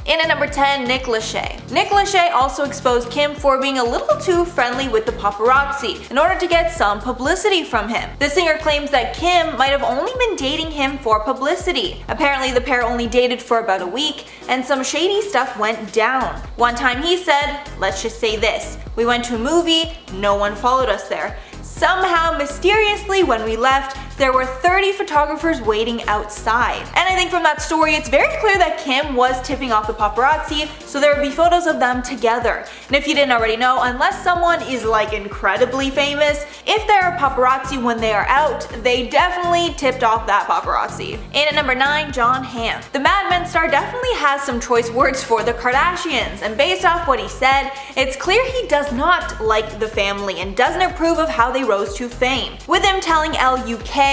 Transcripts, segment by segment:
In at number 10, Nick Lachey. Nick Lachey also exposed Kim for being a little too friendly with the paparazzi in order to get some publicity from him. The singer claims that Kim might have only been dating him for publicity. Apparently the pair only dated for about a week, and some shady stuff went down. One time he said, let's just say this, we went to a movie, no one followed us there. Somehow, mysteriously, when we left, there were 30 photographers waiting outside. And I think from that story, it's very clear that Kim was tipping off the paparazzi, so there would be photos of them together. And if you didn't already know, unless someone is like incredibly famous, if they're a paparazzi when they are out, they definitely tipped off that paparazzi. In at number 9, Jon Hamm. The Mad Men star definitely has some choice words for the Kardashians, and based off what he said, it's clear he does not like the family and doesn't approve of how they rose to fame. With him telling LUK,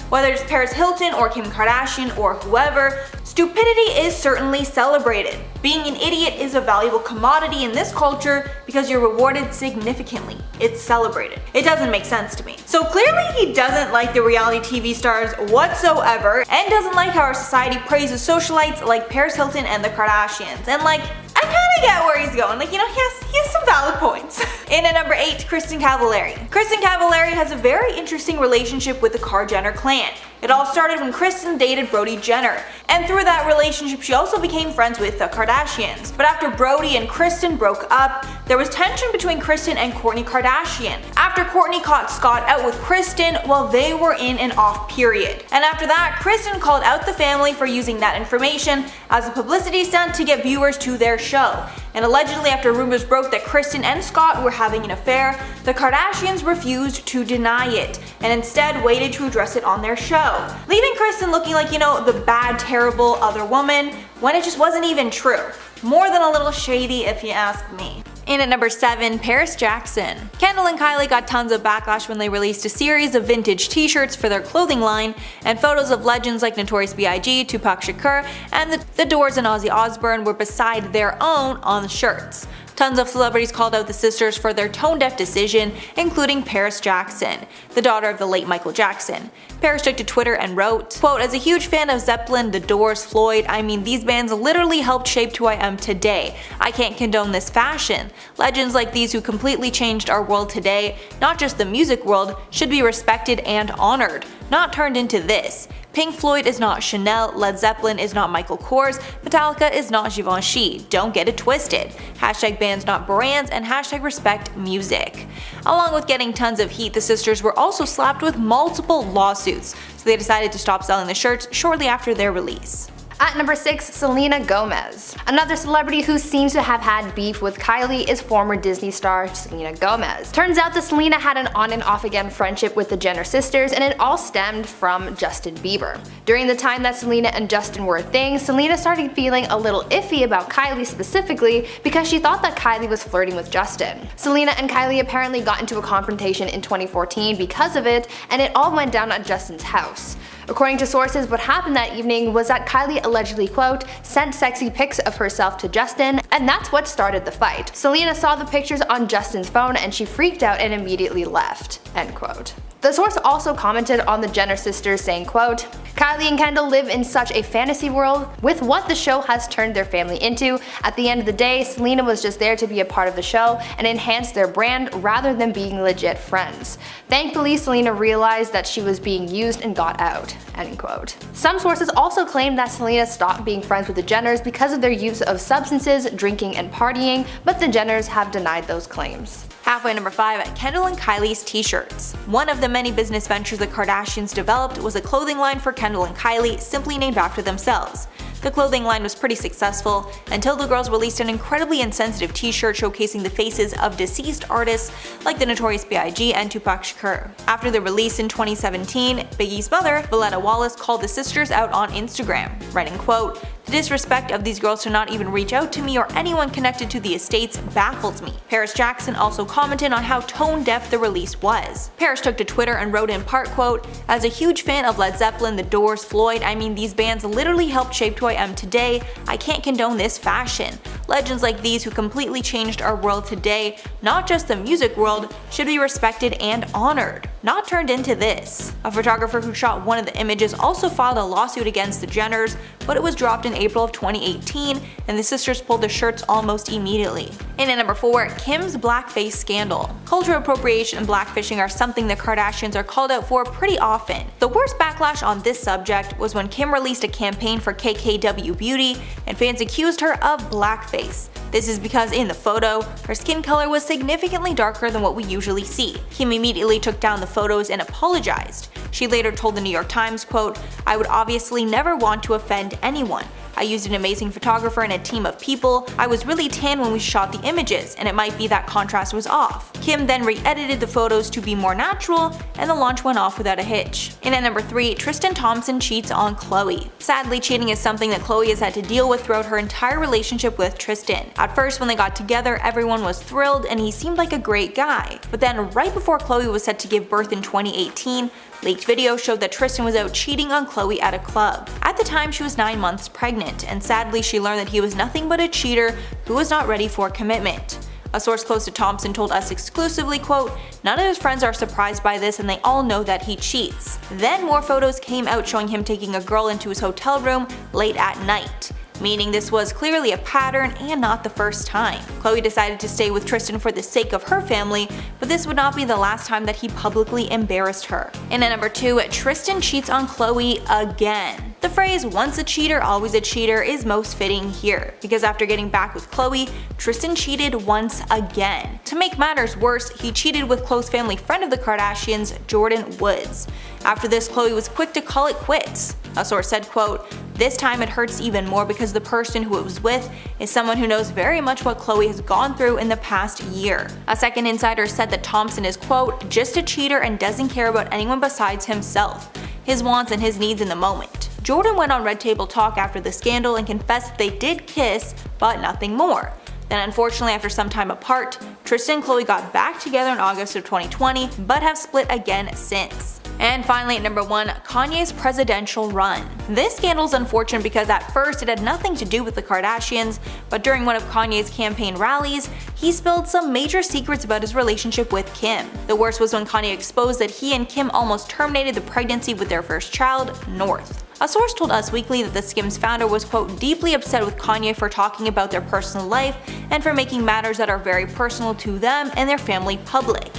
whether it's Paris Hilton or Kim Kardashian or whoever, stupidity is certainly celebrated. Being an idiot is a valuable commodity in this culture because you're rewarded significantly. It's celebrated. It doesn't make sense to me. So clearly he doesn't like the reality TV stars whatsoever and doesn't like how our society praises socialites like Paris Hilton and the Kardashians. And like, I kinda get where he's going. Like, you know, he has some valid points. In at number 8, Kristin Cavallari. Kristin Cavallari has a very interesting relationship with the Kar Jenner clan. It all started when Kristin dated Brody Jenner, and through that relationship she also became friends with the Kardashians. But after Brody and Kristin broke up, there was tension between Kristin and Kourtney Kardashian. After Kourtney caught Scott out with Kristin while they were in an off period. And after that, Kristin called out the family for using that information as a publicity stunt to get viewers to their show. And allegedly, after rumors broke that Kristin and Scott were having an affair, the Kardashians refused to deny it and instead waited to address it on their show, leaving Kristin looking like, you know, the bad, terrible other woman when it just wasn't even true. More than a little shady if you ask me. In at number 7, Paris Jackson. Kendall and Kylie got tons of backlash when they released a series of vintage t-shirts for their clothing line, and photos of legends like Notorious B.I.G., Tupac Shakur, and the Doors and Ozzy Osbourne were beside their own on the shirts. Tons of celebrities called out the sisters for their tone-deaf decision, including Paris Jackson, the daughter of the late Michael Jackson. Paris took to Twitter and wrote, quote, "As a huge fan of Zeppelin, The Doors, Floyd, I mean these bands literally helped shape who I am today. I can't condone this fashion. Legends like these who completely changed our world today, not just the music world, should be respected and honored, not turned into this. Pink Floyd is not Chanel, Led Zeppelin is not Michael Kors, Metallica is not Givenchy, don't get it twisted. Hashtag bands not brands and hashtag respect music." Along with getting tons of heat, the sisters were also slapped with multiple lawsuits, so they decided to stop selling the shirts shortly after their release. At number 6, Selena Gomez. Another celebrity who seems to have had beef with Kylie is former Disney star Selena Gomez. Turns out that Selena had an on and off again friendship with the Jenner sisters, and it all stemmed from Justin Bieber. During the time that Selena and Justin were a thing, Selena started feeling a little iffy about Kylie specifically because she thought that Kylie was flirting with Justin. Selena and Kylie apparently got into a confrontation in 2014 because of it, and it all went down at Justin's house. According to sources, what happened that evening was that Kylie allegedly, quote, sent sexy pics of herself to Justin, and that's what started the fight. Selena saw the pictures on Justin's phone and she freaked out and immediately left, end quote. The source also commented on the Jenner sisters saying, quote, "Kylie and Kendall live in such a fantasy world with what the show has turned their family into. At the end of the day, Selena was just there to be a part of the show and enhance their brand rather than being legit friends. Thankfully, Selena realized that she was being used and got out," end quote. Some sources also claim that Selena stopped being friends with the Jenners because of their use of substances, drinking, and partying, but the Jenners have denied those claims. Halfway number 5, Kendall and Kylie's t-shirts. One of the many business ventures the Kardashians developed was a clothing line for Kendall and Kylie, simply named after themselves. The clothing line was pretty successful until the girls released an incredibly insensitive t-shirt showcasing the faces of deceased artists like the Notorious B.I.G. and Tupac Shakur. After the release in 2017, Biggie's mother, Valletta Wallace, called the sisters out on Instagram, writing, quote, "The disrespect of these girls to not even reach out to me or anyone connected to the estates baffles me." Paris Jackson also commented on how tone-deaf the release was. Paris took to Twitter and wrote in part, quote, "As a huge fan of Led Zeppelin, The Doors, Floyd, I mean these bands literally helped shape who I am today. I can't condone this fashion. Legends like these who completely changed our world today, not just the music world, should be respected and honored, not turned into this. A photographer who shot one of the images also filed a lawsuit against the Jenners, but it was dropped in April of 2018, and the sisters pulled their shirts almost immediately. And at number 4, Kim's blackface scandal. Cultural appropriation and blackfishing are something the Kardashians are called out for pretty often. The worst backlash on this subject was when Kim released a campaign for KKW Beauty, and fans accused her of blackface. This is because in the photo, her skin color was significantly darker than what we usually see. Kim immediately took down the photos and apologized. She later told the New York Times, quote, "I would obviously never want to offend anyone. I used an amazing photographer and a team of people. I was really tan when we shot the images, and it might be that contrast was off." Kim then re-edited the photos to be more natural, and the launch went off without a hitch. And at number 3, Tristan Thompson cheats on Khloe. Sadly, cheating is something that Khloe has had to deal with throughout her entire relationship with Tristan. At first, when they got together, everyone was thrilled and he seemed like a great guy. But then, right before Khloe was set to give birth in 2018, leaked video showed that Tristan was out cheating on Khloe at a club. At the time, she was 9 months pregnant, and sadly she learned that he was nothing but a cheater who was not ready for commitment. A source close to Thompson told us exclusively, quote, "None of his friends are surprised by this and they all know that he cheats." Then more photos came out showing him taking a girl into his hotel room late at night, meaning this was clearly a pattern and not the first time. Khloe decided to stay with Tristan for the sake of her family, but this would not be the last time that he publicly embarrassed her. And at number 2, Tristan cheats on Khloe again. The phrase "once a cheater, always a cheater" is most fitting here, because after getting back with Khloe, Tristan cheated once again. To make matters worse, he cheated with close family friend of the Kardashians, Jordan Woods. After this, Khloe was quick to call it quits. A source said, quote, "This time it hurts even more because the person who it was with is someone who knows very much what Khloe has gone through in the past year." A second insider said that Thompson is, quote, "just a cheater and doesn't care about anyone besides himself, his wants and his needs in the moment." Jordan went on Red Table Talk after the scandal and confessed that they did kiss, but nothing more. Then unfortunately, after some time apart, Tristan and Khloe got back together in August of 2020, but have split again since. And finally at number 1, Kanye's presidential run. This scandal is unfortunate because at first it had nothing to do with the Kardashians, but during one of Kanye's campaign rallies, he spilled some major secrets about his relationship with Kim. The worst was when Kanye exposed that he and Kim almost terminated the pregnancy with their first child, North. A source told Us Weekly that the Skims founder was, quote, "deeply upset with Kanye for talking about their personal life and for making matters that are very personal to them and their family public."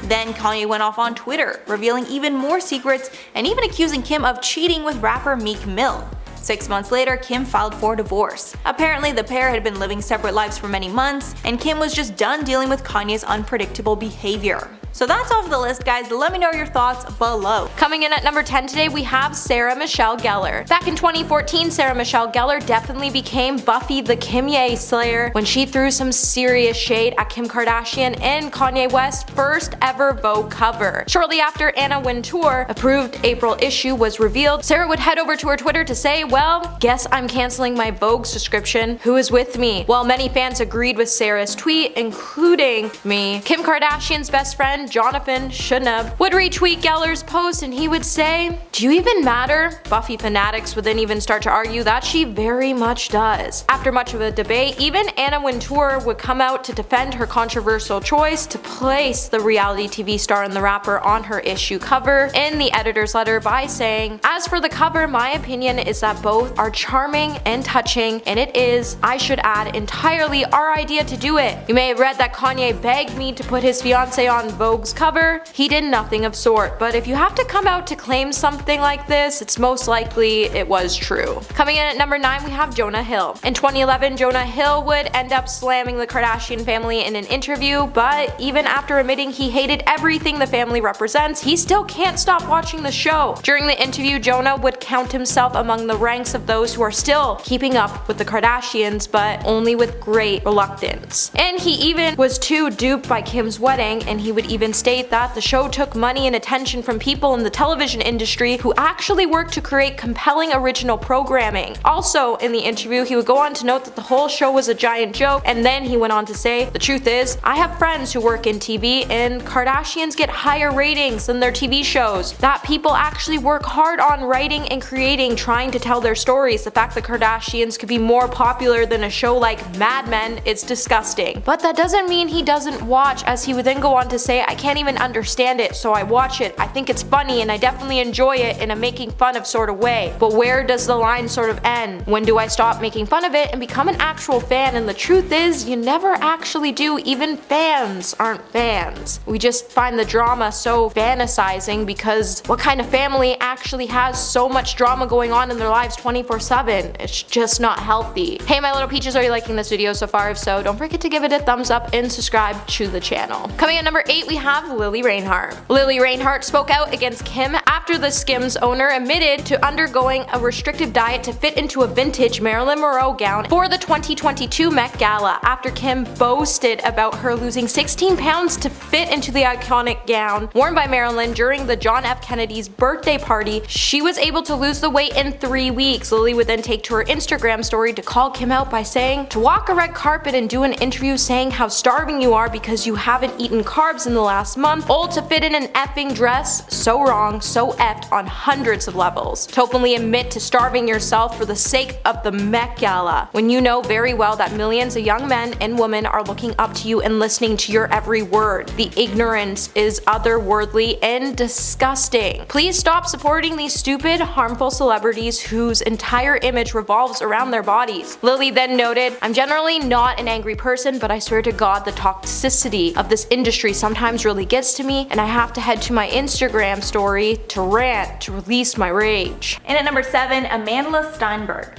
Then Kanye went off on Twitter, revealing even more secrets and even accusing Kim of cheating with rapper Meek Mill. 6 months later, Kim filed for divorce. Apparently, the pair had been living separate lives for many months, and Kim was just done dealing with Kanye's unpredictable behavior. So that's all for the list, guys. Let me know your thoughts below. Coming in at number 10 today, we have Sarah Michelle Gellar. Back in 2014, Sarah Michelle Gellar definitely became Buffy the Kimye Slayer when she threw some serious shade at Kim Kardashian and Kanye West's first ever Vogue cover. Shortly after Anna Wintour approved April issue was revealed, Sarah would head over to her Twitter to say, "Well, guess I'm canceling my Vogue subscription. Who is with me?" While many fans agreed with Sarah's tweet, including me, Kim Kardashian's best friend Jonathan Schunab would retweet Gellar's post and he would say, "Do you even matter?" Buffy fanatics would then even start to argue that she very much does. After much of a debate, even Anna Wintour would come out to defend her controversial choice to place the reality TV star and the rapper on her issue cover in the editor's letter by saying, "As for the cover, my opinion is that both are charming and touching, and it is, I should add, entirely our idea to do it. You may have read that Kanye begged me to put his fiancée on Vogue's cover. He did nothing of sort, but if you have to come out to claim something like this, it's most likely it was true." Coming in at number 9, we have Jonah Hill. In 2011, Jonah Hill would end up slamming the Kardashian family in an interview, but even after admitting he hated everything the family represents, he still can't stop watching the show. During the interview, Jonah would count himself among the ranks of those who are still keeping up with the Kardashians, but only with great reluctance. And he even was too duped by Kim's wedding, and he would even state that the show took money and attention from people in the television industry who actually worked to create compelling original programming. Also, in the interview, he would go on to note that the whole show was a giant joke, and then he went on to say, "The truth is, I have friends who work in TV, and Kardashians get higher ratings than their TV shows. That people actually work hard on writing and creating, trying to tell their stories. The fact that Kardashians could be more popular than a show like Mad Men is disgusting. But that doesn't mean he doesn't watch, as he would then go on to say, I can't even understand it, so I watch it. I think it's funny and I definitely enjoy it in a making fun of sort of way. But where does the line sort of end? When do I stop making fun of it and become an actual fan? And the truth is, you never actually do. Even fans aren't fans. We just find the drama so fantasizing, because what kind of family actually has so much drama going on in their lives 24/7? It's just not healthy. Hey my little peaches, are you liking this video so far? If so, don't forget to give it a thumbs up and subscribe to the channel. Coming at number 8, we have Lily Reinhart. Lily Reinhart spoke out against Kim after the Skims owner admitted to undergoing a restrictive diet to fit into a vintage Marilyn Monroe gown for the 2022 Met Gala, after Kim boasted about her losing 16 pounds to fit into the iconic gown worn by Marilyn during the John F. Kennedy's birthday party. She was able to lose the weight in 3 weeks. Lily would then take to her Instagram story to call Kim out by saying, to walk a red carpet and do an interview saying how starving you are because you haven't eaten carbs in the last month, all to fit in an effing dress, so wrong, so effed on hundreds of levels. To openly admit to starving yourself for the sake of the Met Gala, when you know very well that millions of young men and women are looking up to you and listening to your every word. The ignorance is otherworldly and disgusting. Please stop supporting these stupid, harmful celebrities whose entire image revolves around their bodies. Lily then noted, I'm generally not an angry person, but I swear to God the toxicity of this industry sometimes really gets to me, and I have to head to my Instagram story to rant, to release my rage. And at number 7, Amanda Stenberg.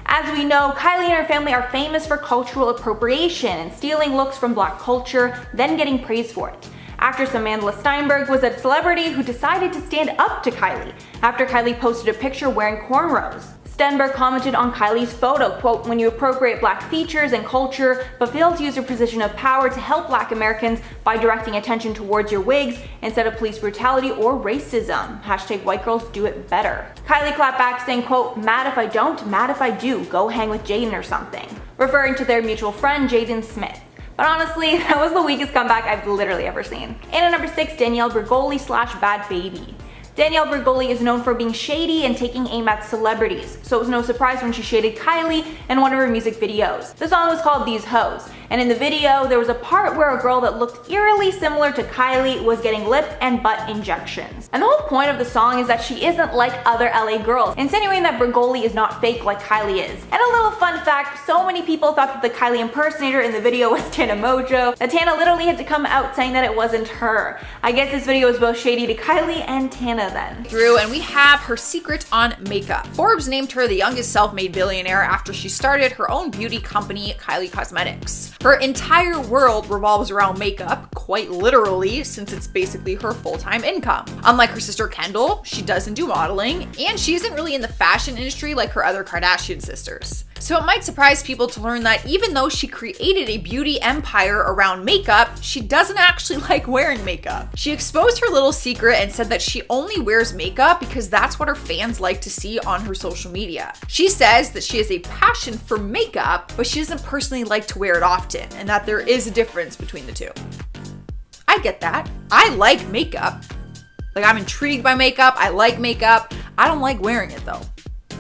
As we know, Kylie and her family are famous for cultural appropriation and stealing looks from black culture, then getting praised for it. Actress Amanda Stenberg was a celebrity who decided to stand up to Kylie after Kylie posted a picture wearing cornrows. Stenberg commented on Kylie's photo, quote, when you appropriate black features and culture but fail to use your position of power to help black Americans by directing attention towards your wigs instead of police brutality or racism. Hashtag white girls do it better. Kylie clapped back saying, quote, mad if I don't, mad if I do, go hang with Jaden or something, referring to their mutual friend Jaden Smith. But honestly, that was the weakest comeback I've literally ever seen. And at number 6, Danielle Bregoli / Bad Baby. Danielle Bregoli is known for being shady and taking aim at celebrities, so it was no surprise when she shaded Kylie in one of her music videos. The song was called These Hoes, and in the video there was a part where a girl that looked eerily similar to Kylie was getting lip and butt injections. And the whole point of the song is that she isn't like other LA girls, insinuating that Bregoli is not fake like Kylie is. And a little fun fact, so many people thought that the Kylie impersonator in the video was Tana Mojo, that Tana literally had to come out saying that it wasn't her. I guess this video was both shady to Kylie and Tana then. Through, and we have her secret on makeup. Forbes named her the youngest self-made billionaire after she started her own beauty company, Kylie Cosmetics. Her entire world revolves around makeup, quite literally, since it's basically her full-time income. Unlike her sister Kendall, she doesn't do modeling, and she isn't really in the fashion industry like her other Kardashian sisters. So it might surprise people to learn that even though she created a beauty empire around makeup, she doesn't actually like wearing makeup. She exposed her little secret and said that she only wears makeup because that's what her fans like to see on her social media. She says that she has a passion for makeup, but she doesn't personally like to wear it often, and that there is a difference between the two. I get that. I like makeup. Like, I'm intrigued by makeup. I like makeup. I don't like wearing it though.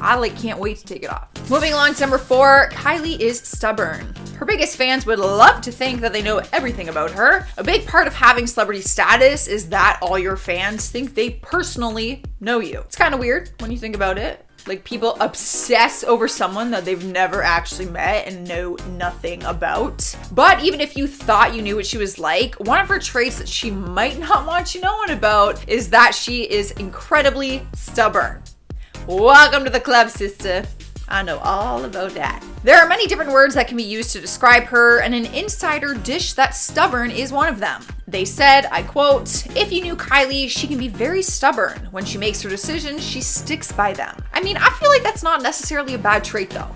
I can't wait to take it off. Moving along to number 4, Kylie is stubborn. Her biggest fans would love to think that they know everything about her. A big part of having celebrity status is that all your fans think they personally know you. It's kind of weird when you think about it. Like, people obsess over someone that they've never actually met and know nothing about. But even if you thought you knew what she was like, one of her traits that she might not want you knowing about is that she is incredibly stubborn. Welcome to the club, sister. I know all about that. There are many different words that can be used to describe her, and an insider dish that stubborn is one of them. They said, I quote, if you knew Kylie, she can be very stubborn. When she makes her decisions, she sticks by them. I mean, I feel like that's not necessarily a bad trait though.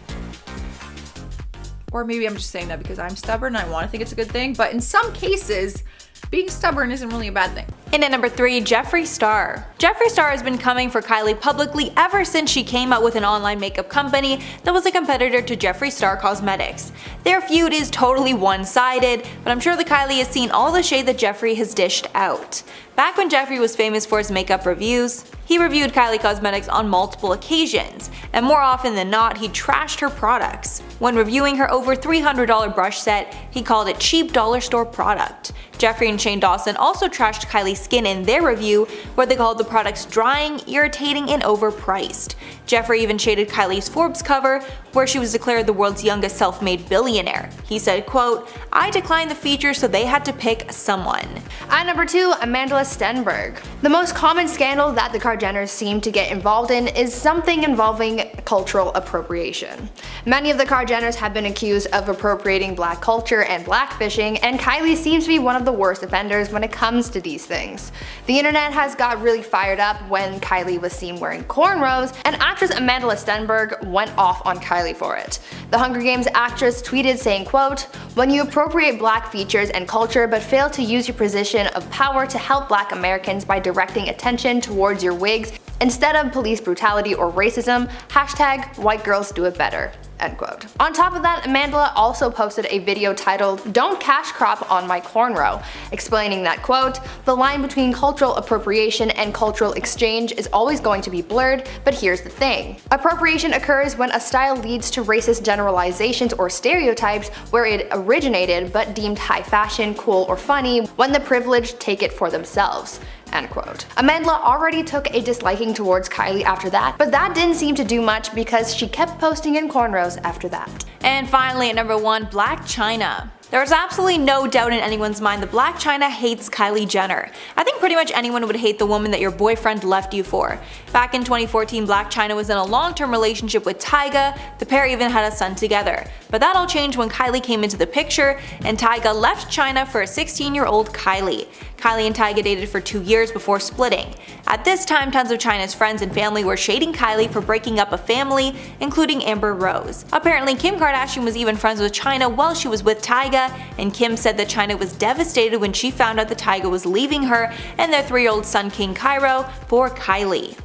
Or maybe I'm just saying that because I'm stubborn and I want to think it's a good thing, but in some cases, being stubborn isn't really a bad thing. And at number 3, Jeffree Star. Jeffree Star has been coming for Kylie publicly ever since she came out with an online makeup company that was a competitor to Jeffree Star Cosmetics. Their feud is totally one-sided, but I'm sure that Kylie has seen all the shade that Jeffree has dished out. Back when Jeffree was famous for his makeup reviews, he reviewed Kylie Cosmetics on multiple occasions, and more often than not, he trashed her products. When reviewing her over $300 brush set, he called it cheap dollar store product. Jeffree and Shane Dawson also trashed Kylie's skin in their review, where they called the products drying, irritating, and overpriced. Jeffree even shaded Kylie's Forbes cover, where she was declared the world's youngest self-made billionaire. He said, quote, "I declined the feature so they had to pick someone." At number 2, Amanda Stenberg. The most common scandal that the Kardashians seem to get involved in is something involving cultural appropriation. Many of the Kardashians have been accused of appropriating black culture and blackfishing, and Kylie seems to be one of the worst offenders when it comes to these things. The internet has got really fired up when Kylie was seen wearing cornrows, and actress Amanda Stenberg went off on Kylie for it. The Hunger Games actress tweeted saying, quote, "When you appropriate black features and culture but fail to use your position of power to help black Americans by directing attention towards your wigs instead of police brutality or racism, hashtag white girls do it better." End quote. On top of that, Amanda also posted a video titled "Don't Cash Crop on My Cornrow," explaining that, quote, "The line between cultural appropriation and cultural exchange is always going to be blurred, but here's the thing. Appropriation occurs when a style leads to racist generalizations or stereotypes where it originated but deemed high fashion, cool, or funny when the privileged take it for themselves." End quote. Amanda already took a disliking towards Kylie after that, but that didn't seem to do much because she kept posting in cornrows after that. And finally at number 1, Blac Chyna. There is absolutely no doubt in anyone's mind that Blac Chyna hates Kylie Jenner. I think pretty much anyone would hate the woman that your boyfriend left you for. Back in 2014, Blac Chyna was in a long-term relationship with Tyga. The pair even had a son together. But that all changed when Kylie came into the picture and Tyga left Chyna for a 16-year-old Kylie. Kylie and Tyga dated for 2 years before splitting. At this time, tons of Chyna's friends and family were shading Kylie for breaking up a family, including Amber Rose. Apparently, Kim Kardashian was even friends with Chyna while she was with Tyga, and Kim said that Chyna was devastated when she found out that Tyga was leaving her and their 3-year-old son King Cairo for Kylie.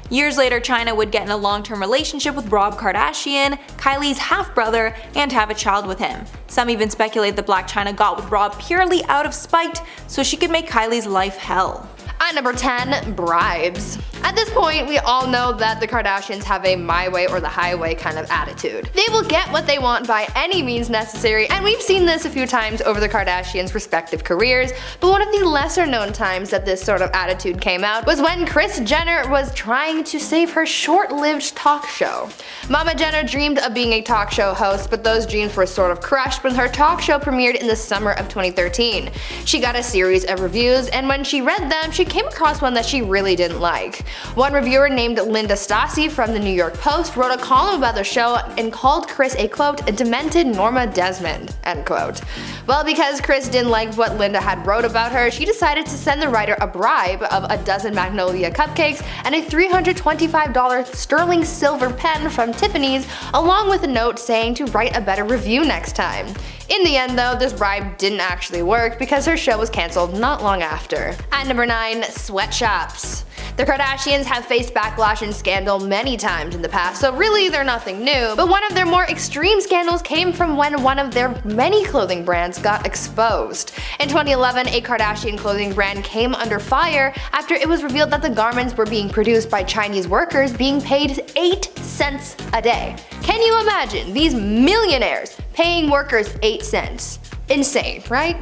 Years later, Chyna would get in a long-term relationship with Rob Kardashian, Kylie's half-brother, and have a child with him. Some even speculate that Blac Chyna got with Rob purely out of spite so she could make Kylie's life hell. At number 10, bribes. At this point, we all know that the Kardashians have a my way or the highway kind of attitude. They will get what they want by any means necessary, and we've seen this a few times over the Kardashians' respective careers, but one of the lesser known times that this sort of attitude came out was when Kris Jenner was trying to save her short-lived talk show. Mama Jenner dreamed of being a talk show host, but those dreams were sort of crushed when her talk show premiered in the summer of 2013. She got a series of reviews, and when she read them, she came across one that she really didn't like. One reviewer named Linda Stassi from the New York Post wrote a column about the show and called Kris a quote, "demented Norma Desmond," end quote. Well, because Kris didn't like what Linda had wrote about her, she decided to send the writer a bribe of a dozen Magnolia cupcakes and a $325 sterling silver pen from Tiffany's, along with a note saying to write a better review next time. In the end though, this bribe didn't actually work because her show was cancelled not long after. At number 9, sweatshops. The Kardashians have faced backlash and scandal many times in the past, so really they're nothing new, but one of their more extreme scandals came from when one of their many clothing brands got exposed. In 2011, a Kardashian clothing brand came under fire after it was revealed that the garments were being produced by Chinese workers being paid 8 cents a day. Can you imagine these millionaires paying workers 8 cents? Insane, right?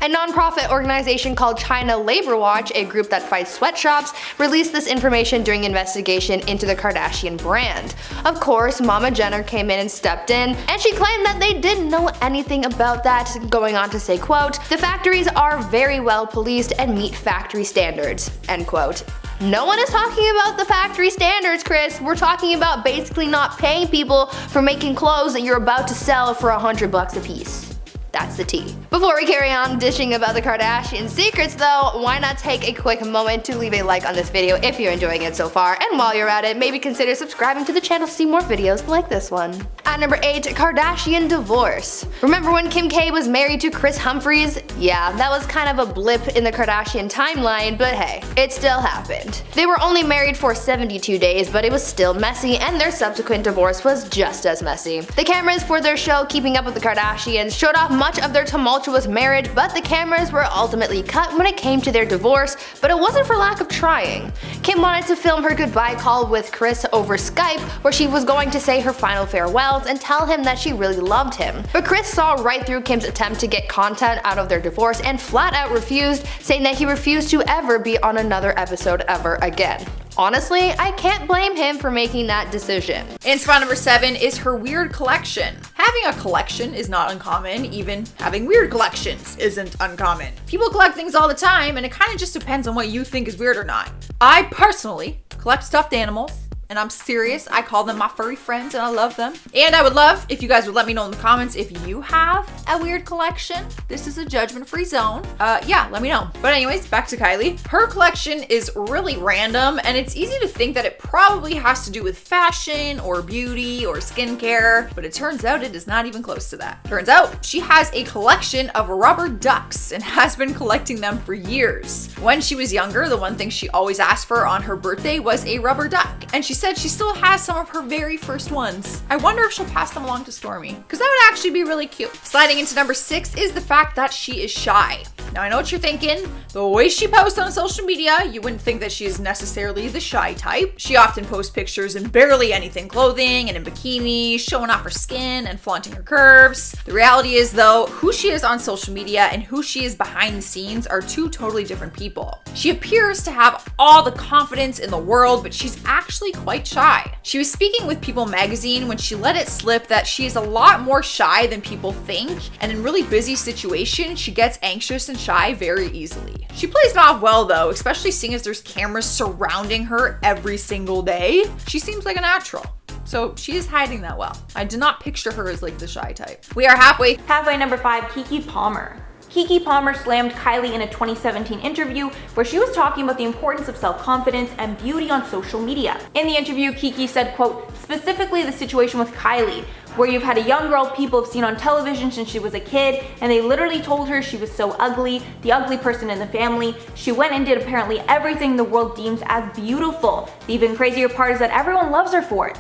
A non-profit organization called China Labor Watch, a group that fights sweatshops, released this information during investigation into the Kardashian brand. Of course, Mama Jenner came in and stepped in, and she claimed that they didn't know anything about that, going on to say, quote, "The factories are very well policed and meet factory standards," end quote. No one is talking about the factory standards, Kris. We're talking about basically not paying people for making clothes that you're about to sell for $100 a piece. That's the tea. Before we carry on dishing about the Kardashian secrets though, why not take a quick moment to leave a like on this video if you're enjoying it so far, and while you're at it, maybe consider subscribing to the channel to see more videos like this one. At number 8, Kardashian divorce. Remember when Kim K was married to Kris Humphries? Yeah, that was kind of a blip in the Kardashian timeline, but hey, it still happened. They were only married for 72 days, but it was still messy, and their subsequent divorce was just as messy. The cameras for their show Keeping Up with the Kardashians showed off much of their tumultuous marriage, but the cameras were ultimately cut when it came to their divorce, but it wasn't for lack of trying. Kim wanted to film her goodbye call with Kris over Skype, where she was going to say her final farewells and tell him that she really loved him. But Kris saw right through Kim's attempt to get content out of their divorce and flat out refused, saying that he refused to ever be on another episode ever again. Honestly, I can't blame him for making that decision. In spot number 7 is her weird collection. Having a collection is not uncommon, even having weird collections isn't uncommon. People collect things all the time, and it kind of just depends on what you think is weird or not. I personally collect stuffed animals. And I'm serious, I call them my furry friends and I love them. And I would love if you guys would let me know in the comments if you have a weird collection. This is a judgment-free zone. Yeah, let me know. But anyways, back to Kylie. Her collection is really random, and it's easy to think that it probably has to do with fashion or beauty or skincare, but it turns out it is not even close to that. Turns out she has a collection of rubber ducks and has been collecting them for years. When she was younger, the one thing she always asked for on her birthday was a rubber duck, and she said she still has some of her very first ones. I wonder if she'll pass them along to Stormi, because that would actually be really cute. Sliding into number 6 is the fact that she is shy. Now I know what you're thinking, the way she posts on social media, you wouldn't think that she is necessarily the shy type. She often posts pictures in barely anything clothing and in bikini, showing off her skin and flaunting her curves. The reality is though, who she is on social media and who she is behind the scenes are two totally different people. She appears to have all the confidence in the world, but she's actually quite shy. She was speaking with People magazine when she let it slip that she is a lot more shy than people think, and in really busy situations, she gets anxious and shy very easily. She plays it off well though, especially seeing as there's cameras surrounding her every single day. She seems like a natural. So she is hiding that well. I did not picture her as like the shy type. We are halfway. Number 5, Keke Palmer. Keke Palmer slammed Kylie in a 2017 interview where she was talking about the importance of self-confidence and beauty on social media. In the interview, Keke said, quote, specifically the situation with Kylie, where you've had a young girl people have seen on television since she was a kid, and they literally told her she was so ugly, the ugly person in the family. She went and did apparently everything the world deems as beautiful. The even crazier part is that everyone loves her for it.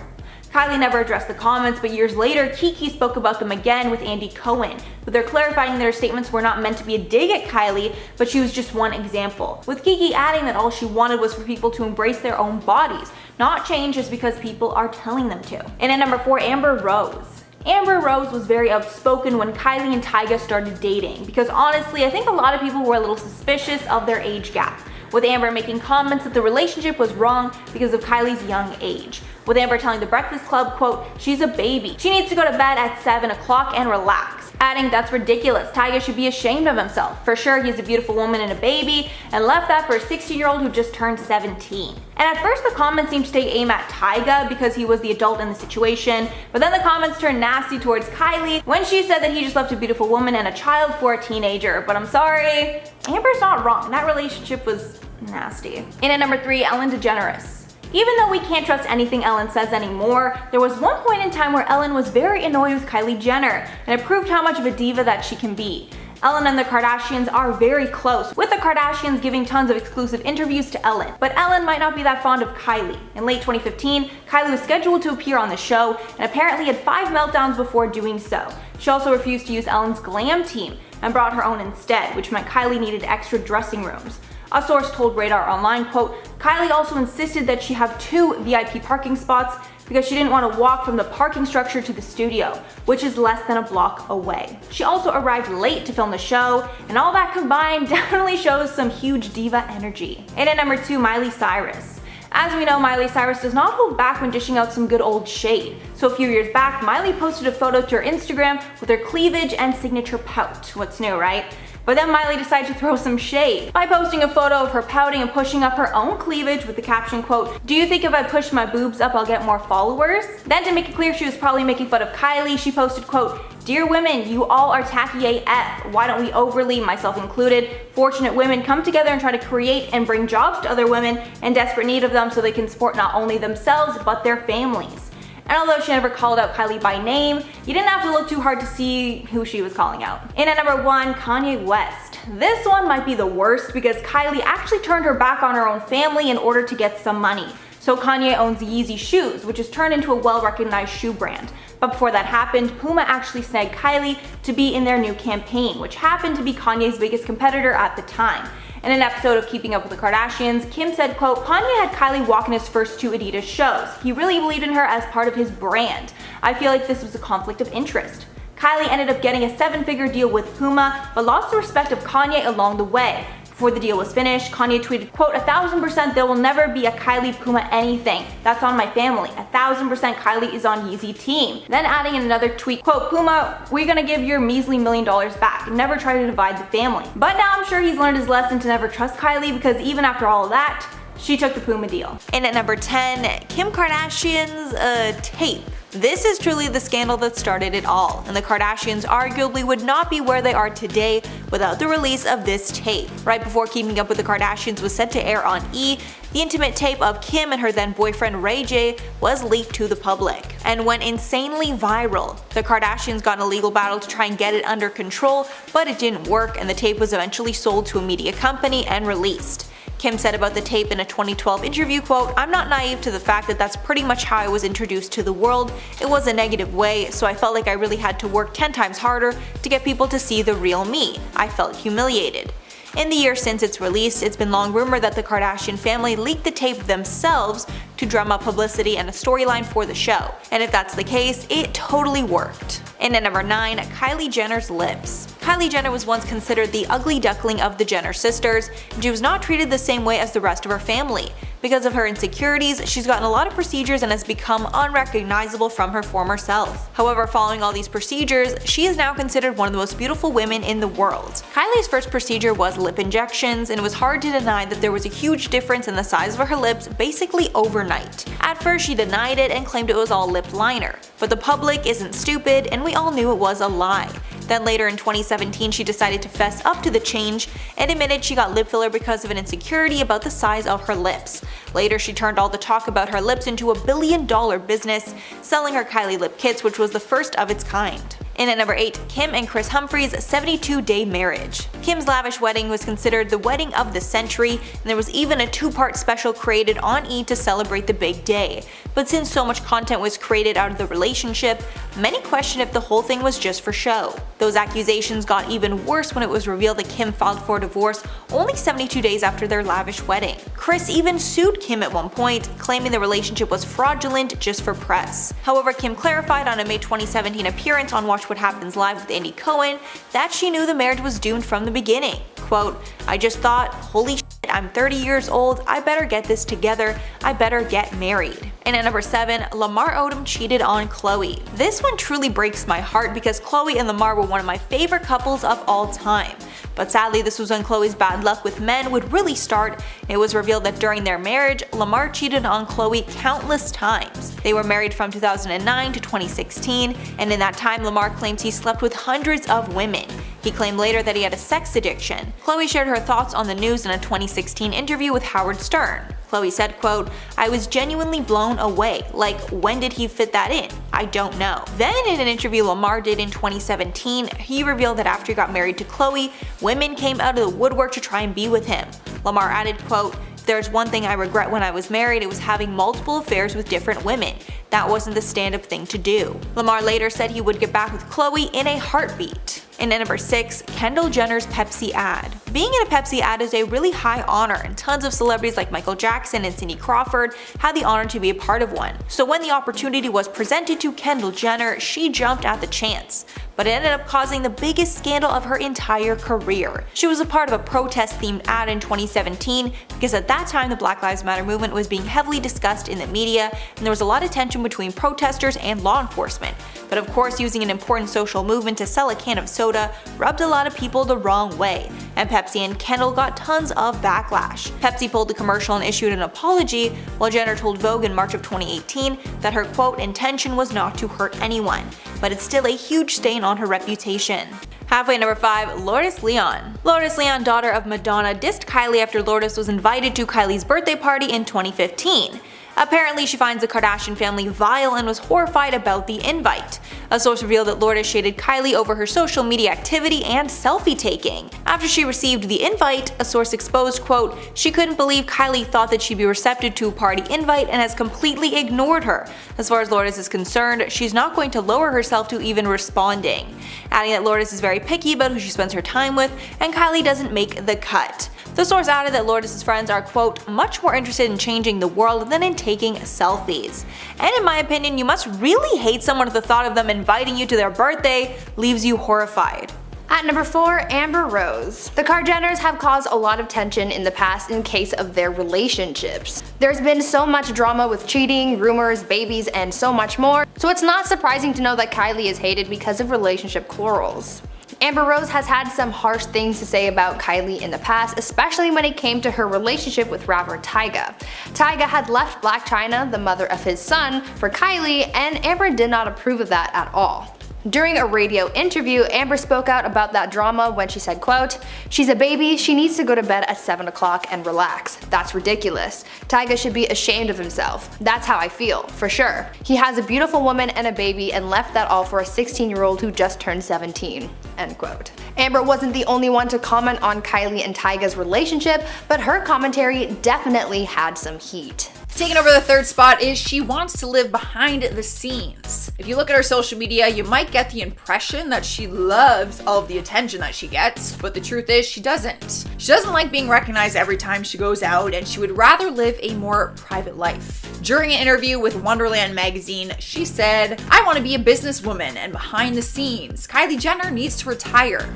Kylie never addressed the comments, but years later, Keke spoke about them again with Andy Cohen, but they're clarifying their statements were not meant to be a dig at Kylie, but she was just one example, with Keke adding that all she wanted was for people to embrace their own bodies, not change just because people are telling them to. And at number 4, Amber Rose. Amber Rose was very outspoken when Kylie and Tyga started dating, because honestly, I think a lot of people were a little suspicious of their age gap, with Amber making comments that the relationship was wrong because of Kylie's young age, with Amber telling The Breakfast Club, quote, she's a baby. She needs to go to bed at 7 o'clock and relax. Adding, that's ridiculous. Tyga should be ashamed of himself. For sure, he's a beautiful woman and a baby, and left that for a 16-year-old who just turned 17. And at first, the comments seemed to take aim at Tyga because he was the adult in the situation, but then the comments turned nasty towards Kylie when she said that he just left a beautiful woman and a child for a teenager. But I'm sorry, Amber's not wrong. That relationship was nasty. And at number 3, Ellen DeGeneres. Even though we can't trust anything Ellen says anymore, there was one point in time where Ellen was very annoyed with Kylie Jenner, and it proved how much of a diva that she can be. Ellen and the Kardashians are very close, with the Kardashians giving tons of exclusive interviews to Ellen. But Ellen might not be that fond of Kylie. In late 2015, Kylie was scheduled to appear on the show, and apparently had 5 meltdowns before doing so. She also refused to use Ellen's glam team, and brought her own instead, which meant Kylie needed extra dressing rooms. A source told Radar Online, quote, Kylie also insisted that she have 2 VIP parking spots because she didn't want to walk from the parking structure to the studio, which is less than a block away. She also arrived late to film the show, and all that combined definitely shows some huge diva energy. And at number 2, Miley Cyrus. As we know, Miley Cyrus does not hold back when dishing out some good old shade. So a few years back, Miley posted a photo to her Instagram with her cleavage and signature pout. What's new, right? But then Miley decided to throw some shade by posting a photo of her pouting and pushing up her own cleavage with the caption, quote, do you think if I push my boobs up I'll get more followers? Then to make it clear she was probably making fun of Kylie, she posted, quote, Dear women, you all are tacky AF. Why don't we overly, myself included, fortunate women come together and try to create and bring jobs to other women in desperate need of them so they can support not only themselves but their families. And although she never called out Kylie by name, you didn't have to look too hard to see who she was calling out. In at number 1, Kanye West. This one might be the worst because Kylie actually turned her back on her own family in order to get some money. So Kanye owns Yeezy shoes, which is turned into a well-recognized shoe brand. But before that happened, Puma actually snagged Kylie to be in their new campaign, which happened to be Kanye's biggest competitor at the time. In an episode of Keeping Up with the Kardashians, Kim said, quote, Kanye had Kylie walk in his first 2 Adidas shows. He really believed in her as part of his brand. I feel like this was a conflict of interest. Kylie ended up getting a 7-figure deal with Puma, but lost the respect of Kanye along the way. Before the deal was finished, Kanye tweeted, quote, 1000% there will never be a Kylie Puma anything. That's on my family. 1000% Kylie is on Yeezy team. Then adding in another tweet, quote, Puma, we're gonna give your measly $1 million back. Never try to divide the family. But now I'm sure he's learned his lesson to never trust Kylie because even after all of that, she took the Puma deal. And at number 10, Kim Kardashian's tape. This is truly the scandal that started it all, and the Kardashians arguably would not be where they are today without the release of this tape. Right before Keeping Up with the Kardashians was set to air on E!, the intimate tape of Kim and her then boyfriend Ray J was leaked to the public and went insanely viral. The Kardashians got in a legal battle to try and get it under control, but it didn't work and the tape was eventually sold to a media company and released. Kim said about the tape in a 2012 interview, quote, I'm not naive to the fact that that's pretty much how I was introduced to the world. It was a negative way, so I felt like I really had to work 10 times harder to get people to see the real me. I felt humiliated. In the years since its release, it's been long rumored that the Kardashian family leaked the tape themselves to drum up publicity and a storyline for the show. And if that's the case, it totally worked. And at number 9, Kylie Jenner's lips. Kylie Jenner was once considered the ugly duckling of the Jenner sisters, and she was not treated the same way as the rest of her family. Because of her insecurities, she's gotten a lot of procedures and has become unrecognizable from her former self. However, following all these procedures, she is now considered one of the most beautiful women in the world. Kylie's first procedure was lip injections, and it was hard to deny that there was a huge difference in the size of her lips basically overnight. At first, she denied it and claimed it was all lip liner. But the public isn't stupid, and we all knew it was a lie. Then later in 2017, she decided to fess up to the change and admitted she got lip filler because of an insecurity about the size of her lips. Later, she turned all the talk about her lips into a $1 billion business, selling her Kylie lip kits, which was the first of its kind. And at number 8, Kim and Kris Humphrey's 72-day marriage. Kim's lavish wedding was considered the wedding of the century, and there was even a 2-part special created on E! To celebrate the big day. But since so much content was created out of the relationship, many questioned if the whole thing was just for show. Those accusations got even worse when it was revealed that Kim filed for divorce only 72 days after their lavish wedding. Kris even sued Kim at one point, claiming the relationship was fraudulent just for press. However, Kim clarified on a May 2017 appearance on Watch What Happens Live with Andy Cohen that she knew the marriage was doomed from the beginning. Quote, I just thought, holy shit, I'm 30 years old, I better get this together, I better get married. And at number 7, Lamar Odom cheated on Khloe. This one truly breaks my heart because Khloe and Lamar were one of my favorite couples of all time. But sadly, this was when Khloe's bad luck with men would really start. It was revealed that during their marriage, Lamar cheated on Khloe countless times. They were married from 2009 to 2016, and in that time, Lamar claims he slept with hundreds of women. He claimed later that he had a sex addiction. Khloe shared her thoughts on the news in a 2016 interview with Howard Stern. Khloe said, quote, I was genuinely blown away. Like, when did he fit that in? I don't know. Then in an interview Lamar did in 2017, he revealed that after he got married to Khloe, women came out of the woodwork to try and be with him. Lamar added, quote, if there's one thing I regret when I was married, it was having multiple affairs with different women. That wasn't the stand-up thing to do. Lamar later said he would get back with Khloe in a heartbeat. And at number 6, Kendall Jenner's Pepsi ad. Being in a Pepsi ad is a really high honor, and tons of celebrities like Michael Jackson and Cindy Crawford had the honor to be a part of one. So when the opportunity was presented to Kendall Jenner, she jumped at the chance. But it ended up causing the biggest scandal of her entire career. She was a part of a protest-themed ad in 2017 because at that time the Black Lives Matter movement was being heavily discussed in the media, and there was a lot of tension between protesters and law enforcement. But of course, using an important social movement to sell a can of soda rubbed a lot of people the wrong way, and Pepsi Pepsi and Kendall got tons of backlash. Pepsi pulled the commercial and issued an apology, while Jenner told Vogue in March of 2018 that her quote intention was not to hurt anyone, but it's still a huge stain on her reputation. Halfway number 5, Lourdes Leon. Lourdes Leon, daughter of Madonna, dissed Kylie after Lourdes was invited to Kylie's birthday party in 2015. Apparently, she finds the Kardashian family vile and was horrified about the invite. A source revealed that Lourdes shaded Kylie over her social media activity and selfie taking. After she received the invite, a source exposed, quote, she couldn't believe Kylie thought that she'd be receptive to a party invite and has completely ignored her. As far as Lourdes is concerned, she's not going to lower herself to even responding. Adding that Lourdes is very picky about who she spends her time with, and Kylie doesn't make the cut. The source added that Lourdes' friends are, quote, much more interested in changing the world than in taking selfies. And in my opinion, you must really hate someone if the thought of them inviting you to their birthday leaves you horrified. At number 4, Amber Rose. The Kardashians have caused a lot of tension in the past in case of their relationships. There's been so much drama with cheating, rumors, babies, and so much more, so it's not surprising to know that Kylie is hated because of relationship quarrels. Amber Rose has had some harsh things to say about Kylie in the past, especially when it came to her relationship with rapper Tyga. Tyga had left Blac Chyna, the mother of his son, for Kylie, and Amber did not approve of that at all. During a radio interview, Amber spoke out about that drama when she said, quote, she's a baby, she needs to go to bed at 7 o'clock and relax. That's ridiculous. Tyga should be ashamed of himself. That's how I feel, for sure. He has a beautiful woman and a baby and left that all for a 16-year-old who just turned 17. End quote. Amber wasn't the only one to comment on Kylie and Tyga's relationship, but her commentary definitely had some heat. Taking over the 3rd spot is she wants to live behind the scenes. If you look at her social media, you might get the impression that she loves all of the attention that she gets, but the truth is she doesn't. She doesn't like being recognized every time she goes out, and she would rather live a more private life. During an interview with Wonderland magazine, she said, I want to be a businesswoman and behind the scenes. Kylie Jenner needs to retire.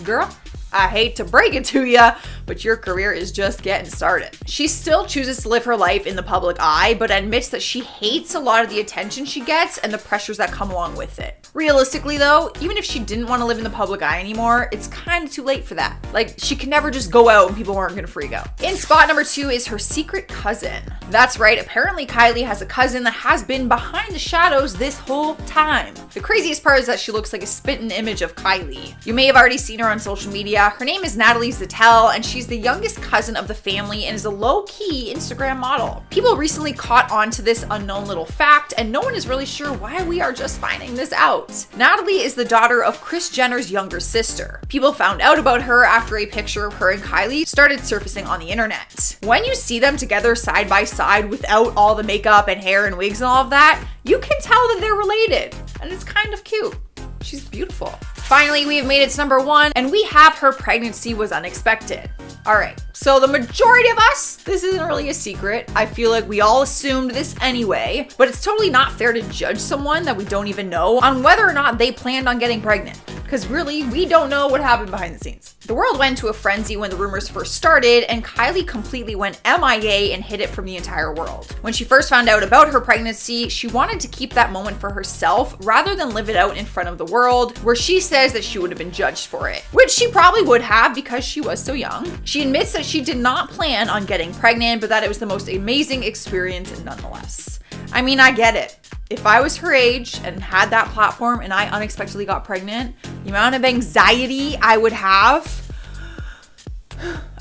Girl, I hate to break it to ya, but your career is just getting started. She still chooses to live her life in the public eye, but admits that she hates a lot of the attention she gets and the pressures that come along with it. Realistically though, even if she didn't want to live in the public eye anymore, it's kind of too late for that. Like, she could never just go out and people weren't gonna freak out. In spot number 2 is her secret cousin. That's right, apparently Kylie has a cousin that has been behind the shadows this whole time. The craziest part is that she looks like a spitting image of Kylie. You may have already seen her on social media. Her name is Natalie Zettel, and she's the youngest cousin of the family and is a low-key Instagram model. People recently caught on to this unknown little fact, and no one is really sure why we are just finding this out. Natalie is the daughter of Kris Jenner's younger sister. People found out about her after a picture of her and Kylie started surfacing on the internet. When you see them together side by side without all the makeup and hair and wigs and all of that, you can tell that they're related, and it's kind of cute. She's beautiful. Finally, we have made it to number 1, and we have her pregnancy was unexpected. Alright, so the majority of us, this isn't really a secret. I feel like we all assumed this anyway, but it's totally not fair to judge someone that we don't even know on whether or not they planned on getting pregnant. Because really, we don't know what happened behind the scenes. The world went into a frenzy when the rumors first started, and Kylie completely went MIA and hid it from the entire world. When she first found out about her pregnancy, she wanted to keep that moment for herself rather than live it out in front of the world, where she says that she would have been judged for it. Which she probably would have because she was so young. She admits that she did not plan on getting pregnant, but that it was the most amazing experience nonetheless. I mean, I get it. If I was her age and had that platform and I unexpectedly got pregnant, the amount of anxiety I would have,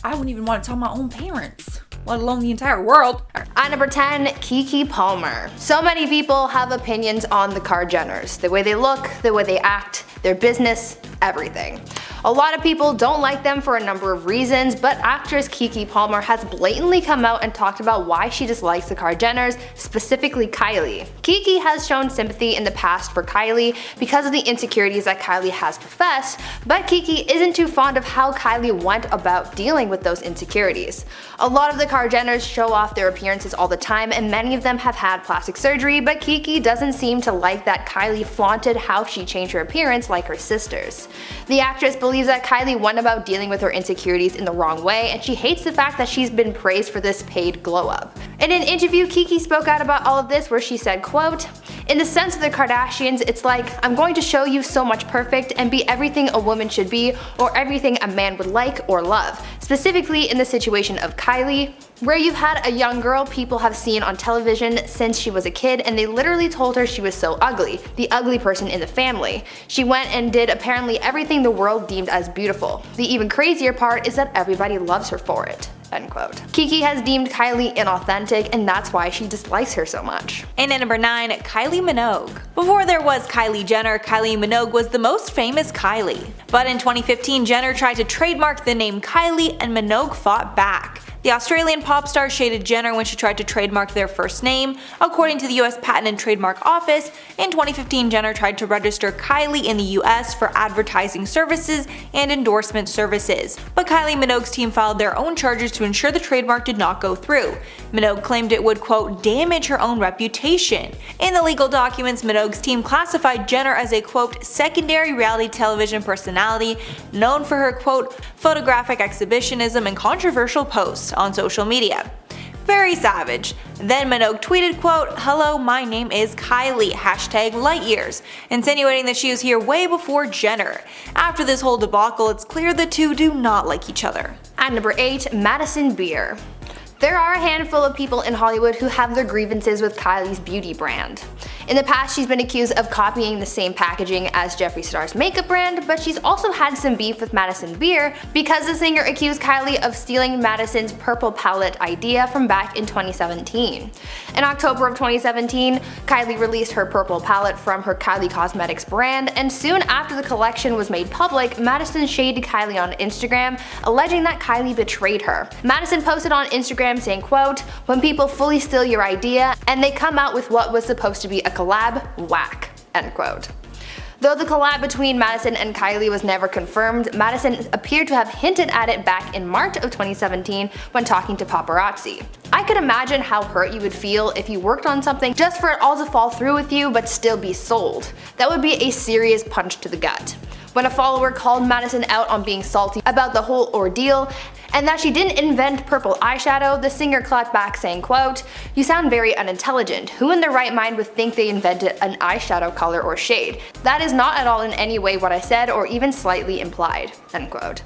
I wouldn't even want to tell my own parents, let alone the entire world. At number 10, Keke Palmer. So many people have opinions on the Kardashians. The way they look, the way they act, their business, everything. A lot of people don't like them for a number of reasons, but actress Keke Palmer has blatantly come out and talked about why she dislikes the Kardashians, specifically Kylie. Keke has shown sympathy in the past for Kylie because of the insecurities that Kylie has professed, but Keke isn't too fond of how Kylie went about dealing with those insecurities. A lot of the Kardashians show off their appearances all the time, and many of them have had plastic surgery, but Keke doesn't seem to like that Kylie flaunted how she changed her appearance like her sisters. The actress believes that Kylie went about dealing with her insecurities in the wrong way, and she hates the fact that she's been praised for this paid glow up. In an interview, Keke spoke out about all of this where she said, quote, In the sense of the Kardashians, it's like, I'm going to show you so much perfect and be everything a woman should be or everything a man would like or love. Specifically in the situation of Kylie, where you've had a young girl people have seen on television since she was a kid, and they literally told her she was so ugly, the ugly person in the family. She went and did apparently everything the world deemed as beautiful. The even crazier part is that everybody loves her for it." End quote. Kiki has deemed Kylie inauthentic, and that's why she dislikes her so much. And at number 9, Kylie Minogue. Before there was Kylie Jenner, Kylie Minogue was the most famous Kylie. But in 2015, Jenner tried to trademark the name Kylie, and Minogue fought back. The Australian pop star shaded Jenner when she tried to trademark their first name. According to the US Patent and Trademark Office, in 2015 Jenner tried to register Kylie in the US for advertising services and endorsement services. But Kylie Minogue's team filed their own charges to ensure the trademark did not go through. Minogue claimed it would, quote, damage her own reputation. In the legal documents, Minogue's team classified Jenner as a, quote, secondary reality television personality known for her, quote, photographic exhibitionism and controversial posts on social media. Very savage. Then Minogue tweeted, quote, "Hello, my name is Kylie, #lightyears," insinuating that she was here way before Jenner. After this whole debacle, it's clear the two do not like each other. At number 8, Madison Beer. There are a handful of people in Hollywood who have their grievances with Kylie's beauty brand. In the past, she's been accused of copying the same packaging as Jeffree Star's makeup brand, but she's also had some beef with Madison Beer because the singer accused Kylie of stealing Madison's purple palette idea from back in 2017. In October of 2017, Kylie released her purple palette from her Kylie Cosmetics brand, and soon after the collection was made public, Madison shaded Kylie on Instagram, alleging that Kylie betrayed her. Madison posted on Instagram saying, quote, "When people fully steal your idea and they come out with what was supposed to be a collab, whack," end quote. Though the collab between Madison and Kylie was never confirmed, Madison appeared to have hinted at it back in March of 2017 when talking to paparazzi. I could imagine how hurt you would feel if you worked on something just for it all to fall through with you but still be sold. That would be a serious punch to the gut. When a follower called Madison out on being salty about the whole ordeal and that she didn't invent purple eyeshadow, the singer clapped back saying, quote, "You sound very unintelligent. Who in their right mind would think they invented an eyeshadow color or shade? That is not at all in any way what I said or even slightly implied," end quote.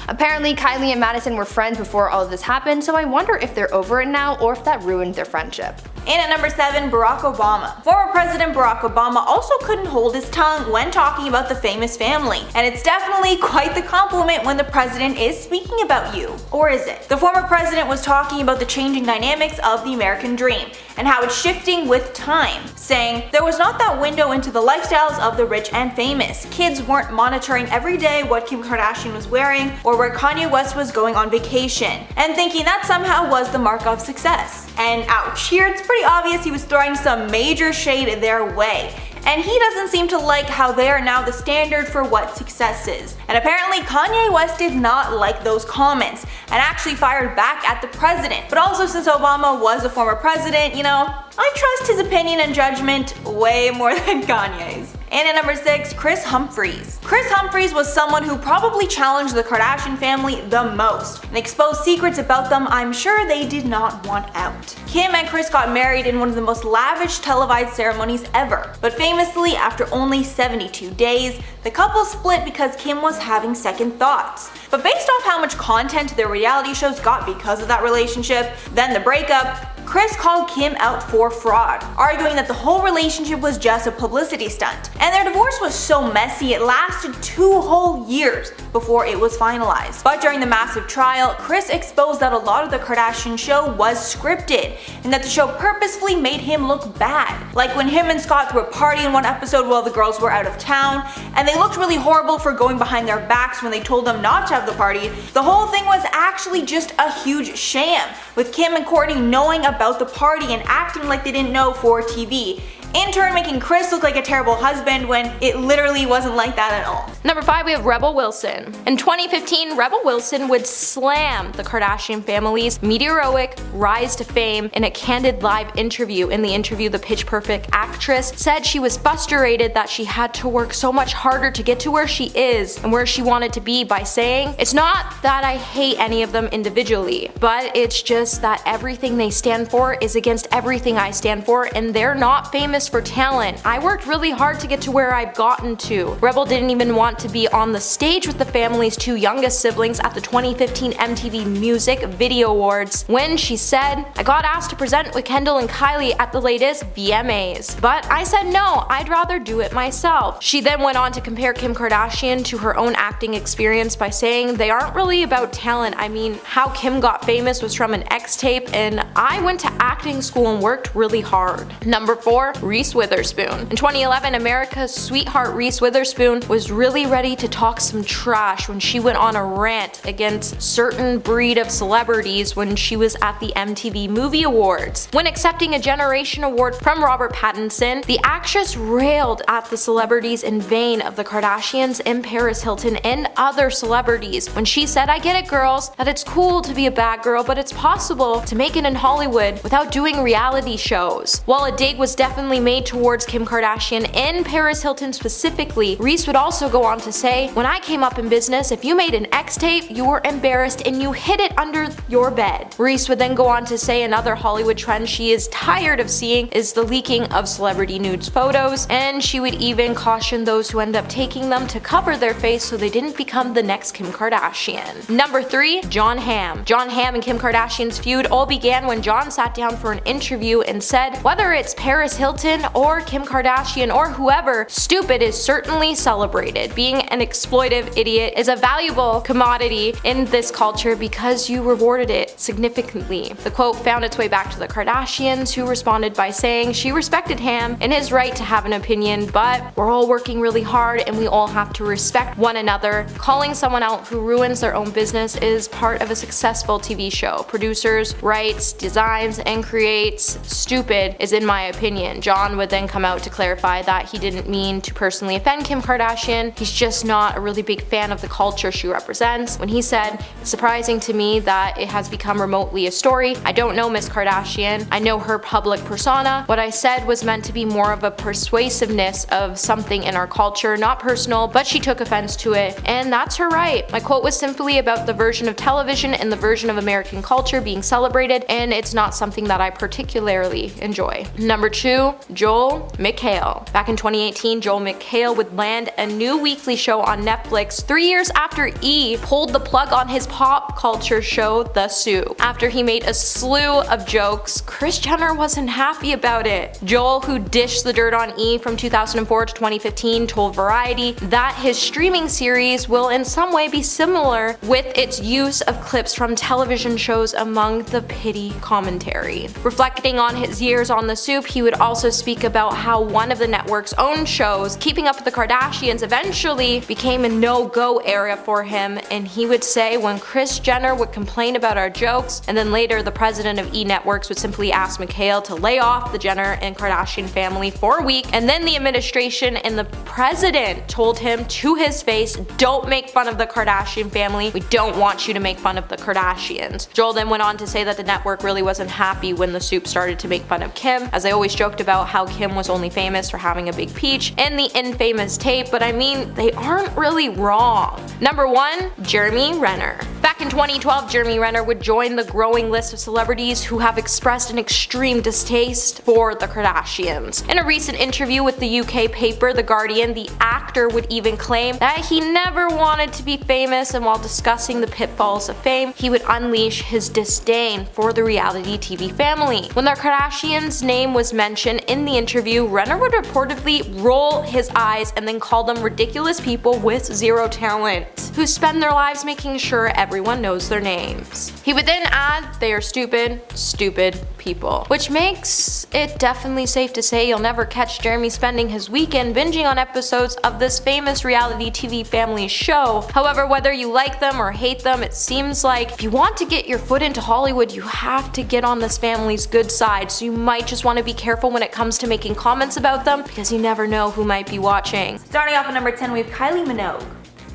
Apparently, Kylie and Madison were friends before all of this happened, so I wonder if they're over it now or if that ruined their friendship. And at number 7, Barack Obama. Former President Barack Obama also couldn't hold his tongue when talking about the famous family. And it's definitely quite the compliment when the president is speaking about you. Or is it? The former president was talking about the changing dynamics of the American dream and how it's shifting with time, saying, "There was not that window into the lifestyles of the rich and famous. Kids weren't monitoring every day what Kim Kardashian was wearing or where Kanye West was going on vacation, and thinking that somehow was the mark of success." And ouch, here it's pretty obvious he was throwing some major shade their way. And he doesn't seem to like how they are now the standard for what success is. And apparently Kanye West did not like those comments and actually fired back at the president. But also, since Obama was a former president, you know, I trust his opinion and judgment way more than Kanye's. And at number 6, Kris Humphries. Kris Humphries was someone who probably challenged the Kardashian family the most and exposed secrets about them I'm sure they did not want out. Kim and Kris got married in one of the most lavish televised ceremonies ever, but famously, after only 72 days, the couple split because Kim was having second thoughts. But based off how much content their reality shows got because of that relationship, then the breakup, Kris called Kim out for fraud, arguing that the whole relationship was just a publicity stunt. And their divorce was so messy it lasted 2 whole years before it was finalized. But during the massive trial, Kris exposed that a lot of the Kardashian show was scripted, and that the show purposefully made him look bad. Like when him and Scott threw a party in one episode while the girls were out of town, and they looked really horrible for going behind their backs when they told them not to have the party. The whole thing was actually just a huge sham, with Kim and Kourtney knowing about the party and acting like they didn't know for TV, in turn making Kris look like a terrible husband when it literally wasn't like that at all. Number 5, we have Rebel Wilson. In 2015, Rebel Wilson would slam the Kardashian family's meteoric rise to fame in a candid live interview. In the interview, the Pitch Perfect actress said she was frustrated that she had to work so much harder to get to where she is and where she wanted to be by saying, "It's not that I hate any of them individually, but it's just that everything they stand for is against everything I stand for, and they're not famous famous for talent. I worked really hard to get to where I've gotten to. Rebel didn't even want to be on the stage with the family's two youngest siblings at the 2015 MTV Music Video Awards when she said, "I got asked to present with Kendall and Kylie at the latest VMAs, but I said no, I'd rather do it myself." She then went on to compare Kim Kardashian to her own acting experience by saying, "They aren't really about talent. I mean, how Kim got famous was from an X tape, and I went to acting school and worked really hard." Number 4, Reese Witherspoon. In 2011, America's sweetheart Reese Witherspoon was really ready to talk some trash when she went on a rant against certain breed of celebrities when she was at the MTV Movie Awards. When accepting a Generation Award from Robert Pattinson, the actress railed at the celebrities in vain of the Kardashians and Paris Hilton and other celebrities when she said, "I get it, girls, that it's cool to be a bad girl, but it's possible to make it in Hollywood without doing reality shows." While a dig was definitely made towards Kim Kardashian and Paris Hilton specifically, Reese would also go on to say, "When I came up in business, if you made an X tape, you were embarrassed and you hid it under your bed." Reese would then go on to say another Hollywood trend she is tired of seeing is the leaking of celebrity nudes photos, and she would even caution those who end up taking them to cover their face so they didn't become the next Kim Kardashian. Number 3, Jon Hamm. Jon Hamm and Kim Kardashian's feud all began when Jon sat down for an interview and said, "Whether it's Paris Hilton or Kim Kardashian or whoever, stupid is certainly celebrated. Being an exploitive idiot is a valuable commodity in this culture because you rewarded it significantly." The quote found its way back to the Kardashians, who responded by saying she respected Hamm and his right to have an opinion, but we're all working really hard and we all have to respect one another. Calling someone out who ruins their own business is part of a successful TV show. Producers, writes, designs, and creates. Stupid is in my opinion. Jon would then come out to clarify that he didn't mean to personally offend Kim Kardashian. He's just not a really big fan of the culture she represents. When he said, "It's surprising to me that it has become remotely a story. I don't know Miss Kardashian. I know her public persona. What I said was meant to be more of a persuasiveness of something in our culture, not personal, but she took offense to it, and that's her right. My quote was simply about the version of television and the version of American culture being celebrated, and it's not something that I particularly enjoy." Number 2, Joel McHale. Back in 2018, Joel McHale would land a new weekly show on Netflix 3 years after E! Pulled the plug on his pop culture show, The Soup. After he made a slew of jokes, Kris Jenner wasn't happy about it. Joel, who dished the dirt on E! From 2004 to 2015, told Variety that his streaming series will in some way be similar with its use of clips from television shows among the pity commentary. Reflecting on his years on The Soup, he would also speak about how one of the network's own shows, Keeping Up with the Kardashians, eventually became a no-go area for him, and he would say when Kris Jenner would complain about our jokes, and then later the president of E! Networks would simply ask McHale to lay off the Jenner and Kardashian family for a week, and then the administration and the president told him to his face, "Don't make fun of the Kardashian family. We don't want you to make fun of the Kardashians." Joel then went on to say that the network really wasn't happy when The Soup started to make fun of Kim, as they always joked about how Kim was only famous for having a big peach and the infamous tape, but I mean, they aren't really wrong. Number 1, Jeremy Renner. Back in 2012, Jeremy Renner would join the growing list of celebrities who have expressed an extreme distaste for the Kardashians. In a recent interview with the UK paper The Guardian, the actor would even claim that he never wanted to be famous, and while discussing the pitfalls of fame, he would unleash his disdain for the reality TV family. When the Kardashians' name was mentioned in the interview, Renner would reportedly roll his eyes and then call them ridiculous people with zero talent, who spend their lives making sure everyone knows their names. He would then add, "They are stupid, stupid people," which makes it definitely safe to say you'll never catch Jeremy spending his weekend binging on episodes of this famous reality TV family show. However, whether you like them or hate them, it seems like if you want to get your foot into Hollywood, you have to get on this family's good side, so you might just want to be careful when it comes to making comments about them, because you never know who might be watching. Starting off at number 10, we have Kylie Minogue.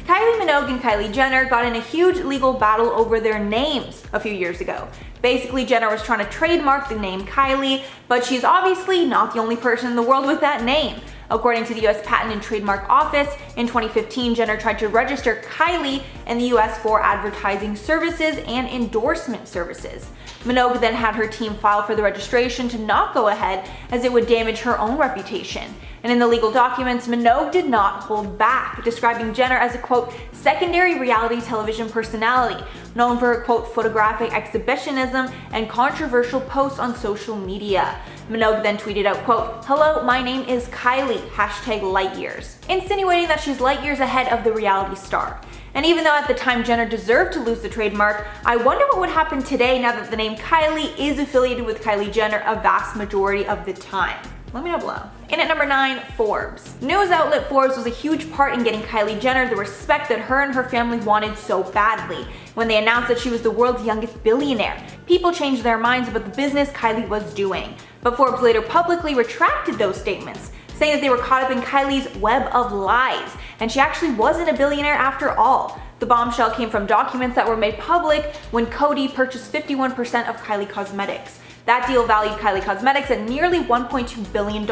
Kylie Minogue and Kylie Jenner got in a huge legal battle over their names a few years ago. Basically, Jenner was trying to trademark the name Kylie, but she's obviously not the only person in the world with that name. According to the US Patent and Trademark Office, in 2015, Jenner tried to register Kylie in the US for advertising services and endorsement services. Minogue then had her team file for the registration to not go ahead as it would damage her own reputation. And in the legal documents, Minogue did not hold back, describing Jenner as a quote, secondary reality television personality, known for her quote, photographic exhibitionism and controversial posts on social media. Minogue then tweeted out quote, "Hello, my name is Kylie, #lightyears," insinuating that she's light years ahead of the reality star. And even though at the time Jenner deserved to lose the trademark, I wonder what would happen today now that the name Kylie is affiliated with Kylie Jenner a vast majority of the time. Let me know below. In at number 9, Forbes. News outlet Forbes was a huge part in getting Kylie Jenner the respect that her and her family wanted so badly. When they announced that she was the world's youngest billionaire, people changed their minds about the business Kylie was doing. But Forbes later publicly retracted those statements, saying that they were caught up in Kylie's web of lies, and she actually wasn't a billionaire after all. The bombshell came from documents that were made public when Coty purchased 51% of Kylie Cosmetics. That deal valued Kylie Cosmetics at nearly $1.2 billion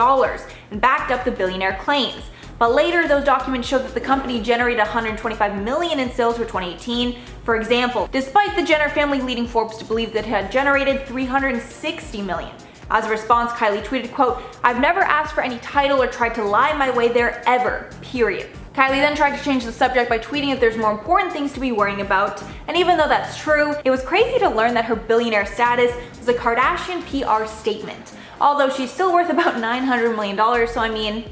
and backed up the billionaire claims. But later, those documents showed that the company generated $125 million in sales for 2018. For example, despite the Jenner family leading Forbes to believe that it had generated $360 million. As a response, Kylie tweeted, quote, "I've never asked for any title or tried to lie my way there ever, period." Kylie then tried to change the subject by tweeting that there's more important things to be worrying about, and even though that's true, it was crazy to learn that her billionaire status was a Kardashian PR statement. Although she's still worth about $900 million, so I mean,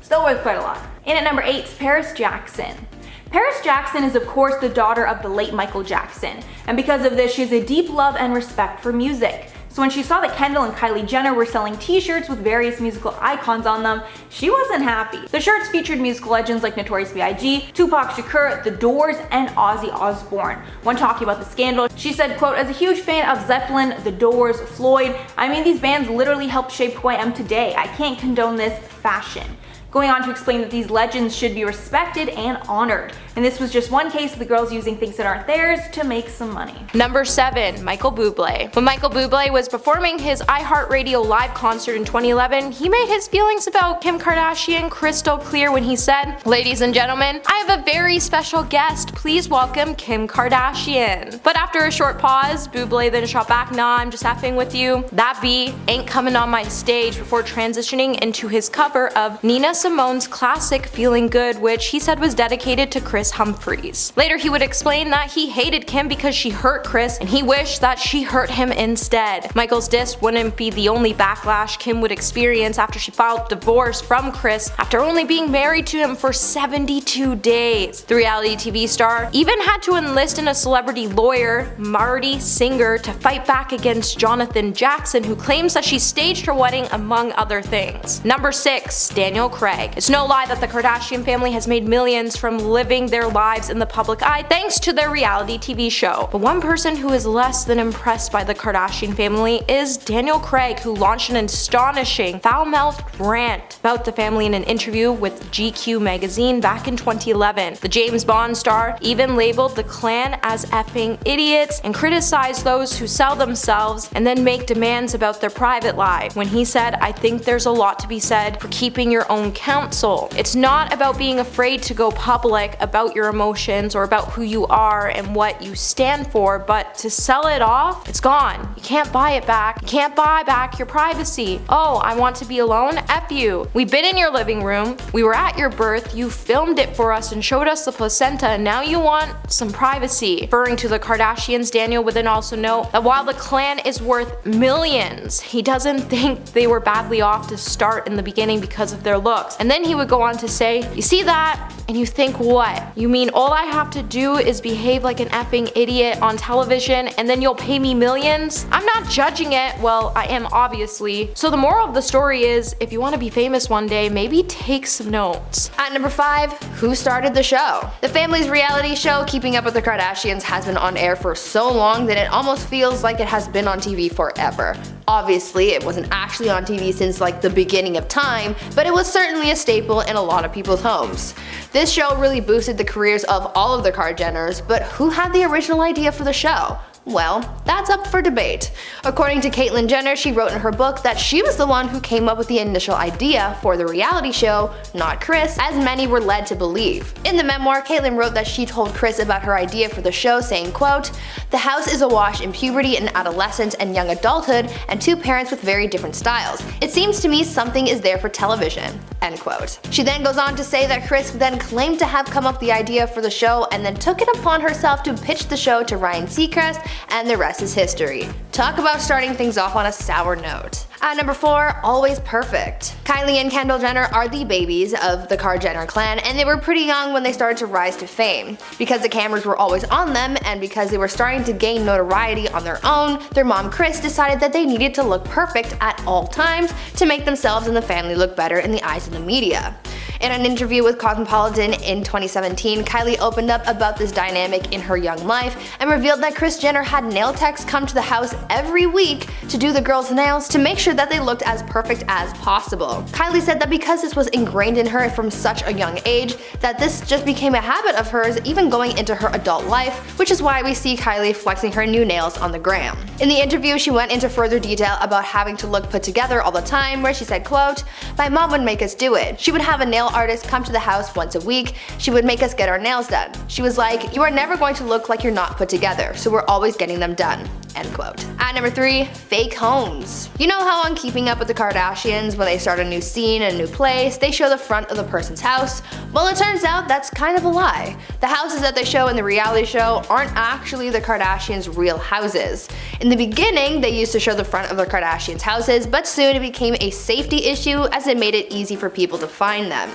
still worth quite a lot. In at number 8, Paris Jackson. Paris Jackson is of course the daughter of the late Michael Jackson, and because of this she has a deep love and respect for music. So when she saw that Kendall and Kylie Jenner were selling t-shirts with various musical icons on them, she wasn't happy. The shirts featured musical legends like Notorious B.I.G., Tupac Shakur, The Doors, and Ozzy Osbourne. When talking about the scandal, she said, quote, "As a huge fan of Zeppelin, The Doors, Floyd, I mean these bands literally helped shape who I am today. I can't condone this fashion." Going on to explain that these legends should be respected and honored. And this was just one case of the girls using things that aren't theirs to make some money. Number 7, Michael Bublé. When Michael Bublé was performing his iHeartRadio live concert in 2011, he made his feelings about Kim Kardashian crystal clear when he said, "Ladies and gentlemen, I have a very special guest. Please welcome Kim Kardashian." But after a short pause, Bublé then shot back, "Nah, I'm just effing with you. That B ain't coming on my stage," before transitioning into his cover of Nina Simone's classic Feeling Good, which he said was dedicated to Chris Humphries. Later he would explain that he hated Kim because she hurt Chris and he wished that she hurt him instead. Michael's diss wouldn't be the only backlash Kim would experience after she filed divorce from Chris after only being married to him for 72 days. The reality TV star even had to enlist in a celebrity lawyer, Marty Singer, to fight back against Jonathan Jackson, who claims that she staged her wedding among other things. Number 6, Daniel Craig. It's no lie that the Kardashian family has made millions from living their lives in the public eye thanks to their reality TV show. But one person who is less than impressed by the Kardashian family is Daniel Craig, who launched an astonishing, foul-mouthed rant about the family in an interview with GQ magazine back in 2011. The James Bond star even labeled the clan as effing idiots and criticized those who sell themselves and then make demands about their private life, when he said, "I think there's a lot to be said for keeping your own counsel. It's not about being afraid to go public about your emotions or about who you are and what you stand for, but to sell it off, it's gone. You can't buy it back. You can't buy back your privacy. Oh, I want to be alone? F you. We've been in your living room. We were at your birth. You filmed it for us and showed us the placenta, and now you want some privacy." Referring to the Kardashians, Daniel would then also note that while the clan is worth millions, he doesn't think they were badly off to start in the beginning because of their looks. And then he would go on to say, "You see that? And you think what? You mean all I have to do is behave like an effing idiot on television and then you'll pay me millions? I'm not judging it. Well, I am obviously. So the moral of the story is, if you want to be famous one day, maybe take some notes." At number 5, who started the show? The family's reality show, Keeping Up with the Kardashians, has been on air for so long that it almost feels like it has been on TV forever. Obviously, it wasn't actually on TV since like the beginning of time, but it was certainly a staple in a lot of people's homes. This show really boosted the careers of all of the Kardashians, but who had the original idea for the show? Well, that's up for debate. According to Caitlyn Jenner, she wrote in her book that she was the one who came up with the initial idea for the reality show, not Kris, as many were led to believe. In the memoir, Caitlyn wrote that she told Kris about her idea for the show, saying, quote, "The house is awash in puberty and adolescence and young adulthood, and two parents with very different styles. It seems to me something is there for television." End quote. She then goes on to say that Kris then claimed to have come up with the idea for the show and then took it upon herself to pitch the show to Ryan Seacrest, and the rest is history. Talk about starting things off on a sour note. At number 4, always perfect. Kylie and Kendall Jenner are the babies of the Kardashian clan, and they were pretty young when they started to rise to fame. Because the cameras were always on them, and because they were starting to gain notoriety on their own, their mom Kris decided that they needed to look perfect at all times to make themselves and the family look better in the eyes of the media. In an interview with Cosmopolitan in 2017, Kylie opened up about this dynamic in her young life and revealed that Kris Jenner had nail techs come to the house every week to do the girls' nails to make sure that they looked as perfect as possible. Kylie said that because this was ingrained in her from such a young age, that this just became a habit of hers even going into her adult life, which is why we see Kylie flexing her new nails on the gram. In the interview, she went into further detail about having to look put together all the time, where she said, quote, "My mom would make us do it. She would have a nail artist come to the house once a week. She would make us get our nails done. She was like, you are never going to look like you're not put together, so we're always getting them done." End quote. At number 3, fake homes. You know how on Keeping Up with the Kardashians, when they start a new scene in a new place, they show the front of the person's house? Well, it turns out that's kind of a lie. The houses that they show in the reality show aren't actually the Kardashians' real houses. In the beginning, they used to show the front of the Kardashians' houses, but soon it became a safety issue as it made it easy for people to find them.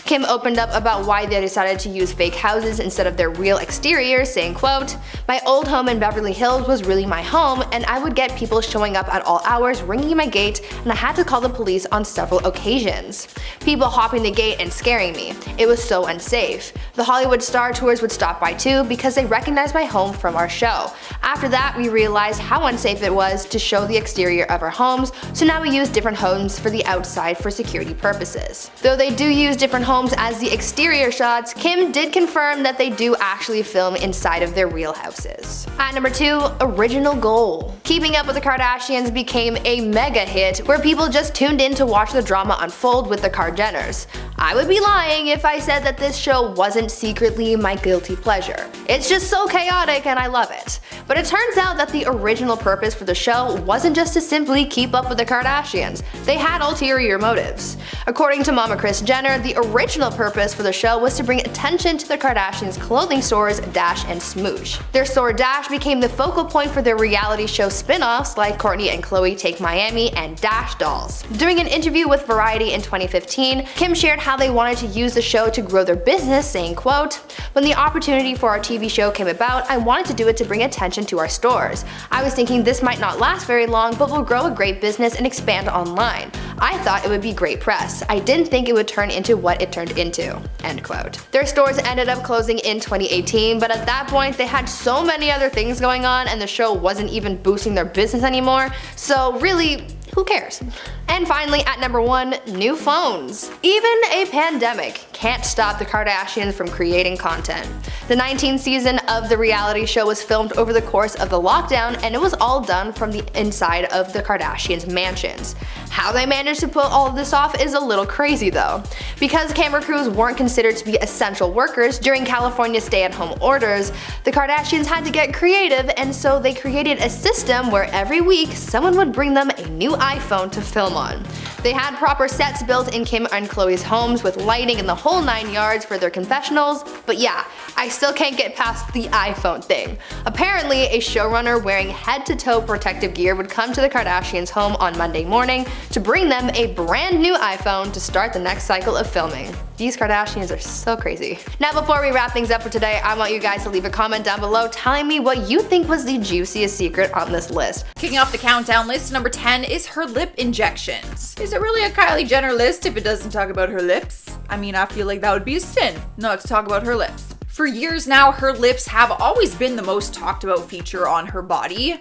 Kim opened up about why they decided to use fake houses instead of their real exteriors, saying, quote, "My old home in Beverly Hills was really my home, and I would get people showing up at all hours ringing my gate, and I had to call the police on several occasions. People hopping the gate and scaring me. It was so unsafe. The Hollywood Star Tours would stop by too because they recognized my home from our show. After that, we realized how unsafe it was to show the exterior of our homes, so now we use different homes for the outside for security purposes." Though they do use different homes as the exterior shots, Kim did confirm that they do actually film inside of their real houses. At number 2, original goal. Keeping Up with the Kardashians became a mega hit where people just tuned in to watch the drama unfold with the Kardashians. I would be lying if I said that this show wasn't secretly my guilty pleasure. It's just so chaotic and I love it. But it turns out that the original purpose for the show wasn't just to simply keep up with the Kardashians. They had ulterior motives. According to Mama Kris Jenner, the original purpose for the show was to bring attention to the Kardashians' clothing stores Dash and Smoosh. Their store Dash became the focal point for their reality show spin-offs like Kourtney and Khloe Take Miami and Dash Dolls. During an interview with Variety in 2015, Kim shared how they wanted to use the show to grow their business, saying, quote, "When the opportunity for our TV show came about, I wanted to do it to bring attention to our stores. I was thinking this might not last very long, but will grow a great business and expand online. I thought it would be great press. I didn't think it would turn into what it turned into." End quote. Their stores ended up closing in 2018, but at that point they had so many other things going on and the show wasn't even boosting their business anymore, so really, who cares? And finally, at number 1, new phones. Even a pandemic can't stop the Kardashians from creating content. The 19th season of the reality show was filmed over the course of the lockdown, and it was all done from the inside of the Kardashians' mansions. How they managed to pull all of this off is a little crazy though. Because camera crews weren't considered to be essential workers during California's stay-at-home orders, the Kardashians had to get creative, and so they created a system where every week someone would bring them a new iPhone to film on. They had proper sets built in Kim and Khloe's homes with lighting and the whole 9 yards for their confessionals, but yeah, I still can't get past the iPhone thing. Apparently, a showrunner wearing head-to-toe protective gear would come to the Kardashians' home on Monday morning to bring them a brand new iPhone to start the next cycle of filming. These Kardashians are so crazy. Now before we wrap things up for today, I want you guys to leave a comment down below telling me what you think was the juiciest secret on this list. Kicking off the countdown list, number 10 is her lip injections. Is it really a Kylie Jenner list if it doesn't talk about her lips? I mean, I feel like that would be a sin not to talk about her lips. For years now, her lips have always been the most talked about feature on her body.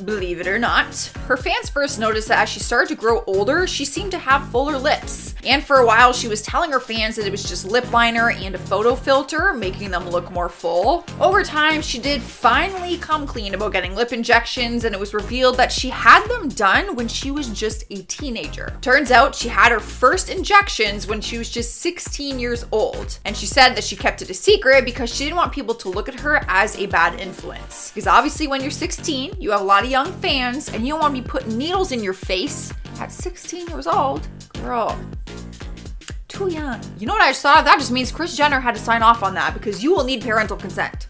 believe it or not. Her fans first noticed that as she started to grow older, she seemed to have fuller lips. And for a while, she was telling her fans that it was just lip liner and a photo filter, making them look more full. Over time, she did finally come clean about getting lip injections, and it was revealed that she had them done when she was just a teenager. Turns out she had her first injections when she was just 16 years old. And she said that she kept it a secret because she didn't want people to look at her as a bad influence. Because obviously when you're 16, you have a lot of young fans, and you don't want to be putting needles in your face at 16 years old. Girl, too young. You know what I just thought? That just means Kris Jenner had to sign off on that because you will need parental consent.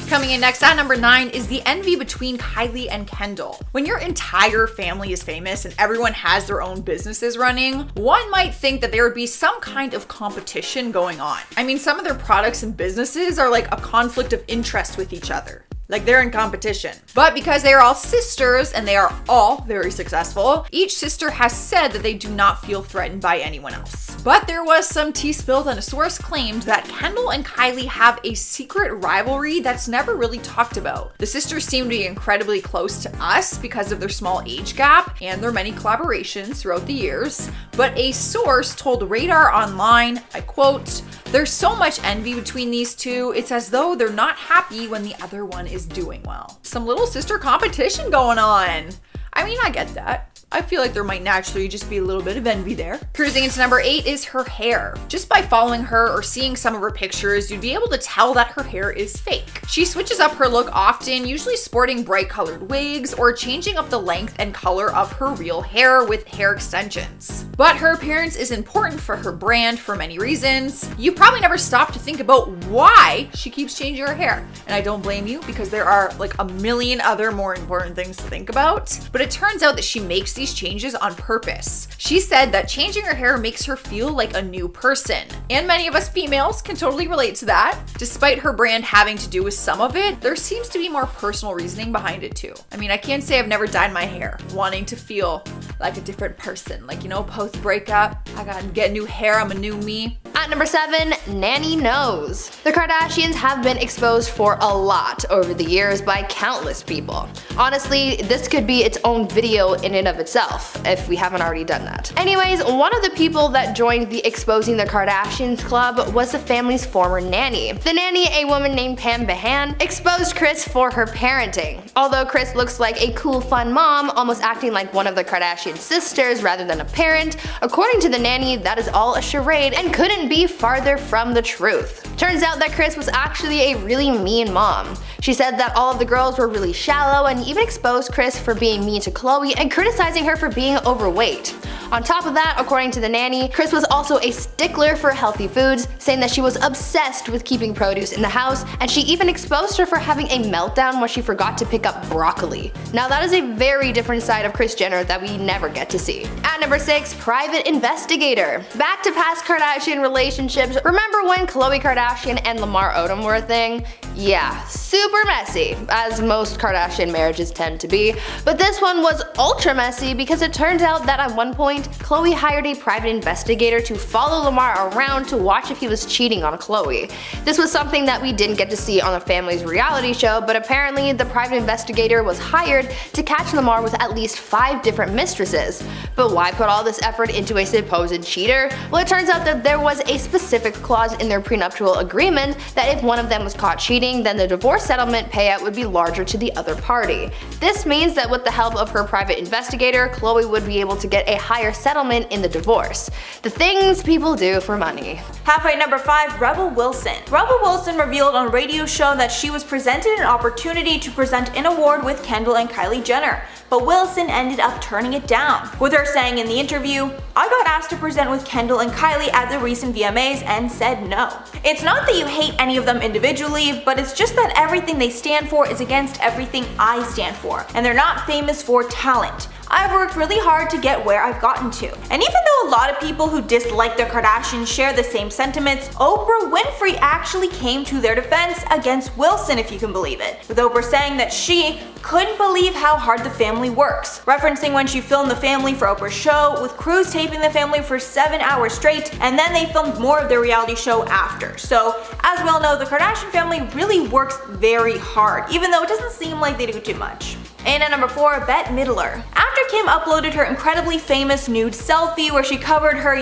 Coming in next at number 9 is the envy between Kylie and Kendall. When your entire family is famous and everyone has their own businesses running, one might think that there would be some kind of competition going on. I mean, some of their products and businesses are like a conflict of interest with each other. Like they're in competition. But because they are all sisters and they are all very successful, each sister has said that they do not feel threatened by anyone else. But there was some tea spilled and a source claimed that Kendall and Kylie have a secret rivalry that's never really talked about. The sisters seem to be incredibly close to us because of their small age gap and their many collaborations throughout the years. But a source told Radar Online, I quote, "There's so much envy between these two, it's as though they're not happy when the other one is doing well." Some little sister competition going on. I mean, I get that. I feel like there might naturally just be a little bit of envy there. Cruising into number 8 is her hair. Just by following her or seeing some of her pictures, you'd be able to tell that her hair is fake. She switches up her look often, usually sporting bright colored wigs or changing up the length and color of her real hair with hair extensions. But her appearance is important for her brand for many reasons. You probably never stop to think about why she keeps changing her hair. And I don't blame you because there are like a million other more important things to think about. But it turns out that she makes these changes on purpose. She said that changing her hair makes her feel like a new person. And many of us females can totally relate to that. Despite her brand having to do with some of it, there seems to be more personal reasoning behind it too. I mean, I can't say I've never dyed my hair, wanting to feel like a different person. Like, you know, post breakup, I gotta get new hair, I'm a new me. At number 7, Nanny knows. The Kardashians have been exposed for a lot over the years by countless people. Honestly, this could be its own video in and of itself, if we haven't already done that. Anyways, one of the people that joined the Exposing the Kardashians club was the family's former nanny. The nanny, a woman named Pam Behan, exposed Kris for her parenting. Although Kris looks like a cool, fun mom, almost acting like one of the Kardashian sisters rather than a parent, according to the nanny, that is all a charade and couldn't be farther from the truth. Turns out that Kris was actually a really mean mom. She said that all of the girls were really shallow and even exposed Kris for being mean to Khloe and criticizing her for being overweight. On top of that, according to the nanny, Kris was also a stickler for healthy foods, saying that she was obsessed with keeping produce in the house, and she even exposed her for having a meltdown when she forgot to pick up broccoli. Now that is a very different side of Kris Jenner that we never get to see. At number 6, private investigator. Back to past Kardashian relationships. Remember when Khloe Kardashian and Lamar Odom were a thing? Yeah, super messy, as most Kardashian marriages tend to be, but this one was ultra messy because it turns out that at one point, Khloe hired a private investigator to follow Lamar around to watch if he was cheating on Khloe. This was something that we didn't get to see on the family's reality show, but apparently the private investigator was hired to catch Lamar with at least 5 different mistresses. But why put all this effort into a supposed cheater? Well, it turns out that there was a specific clause in their prenuptial agreement that if one of them was caught cheating, then the divorce settlement payout would be larger to the other party. This means that with the help of her private investigator, Khloe would be able to get a higher settlement in the divorce. The things people do for money. Halfway number 5, Rebel Wilson. Rebel Wilson revealed on a radio show that she was presented an opportunity to present an award with Kendall and Kylie Jenner, but Wilson ended up turning it down, with her saying in the interview, "I got asked to present with Kendall and Kylie at the recent VMAs and said no. It's not that you hate any of them individually, but it's just that everything they stand for is against everything I stand for, and they're not famous for talent. I've worked really hard to get where I've gotten to." And even though a lot of people who dislike the Kardashians share the same sentiments, Oprah Winfrey actually came to their defense against Wilson, if you can believe it, with Oprah saying that she couldn't believe how hard the family works, referencing when she filmed the family for Oprah's show, with crews taping the family for 7 hours straight, and then they filmed more of their reality show after. So, as we all know, the Kardashian family really works very hard, even though it doesn't seem like they do too much. And at number 4, Bette Midler. After Kim uploaded her incredibly famous nude selfie where she covered her,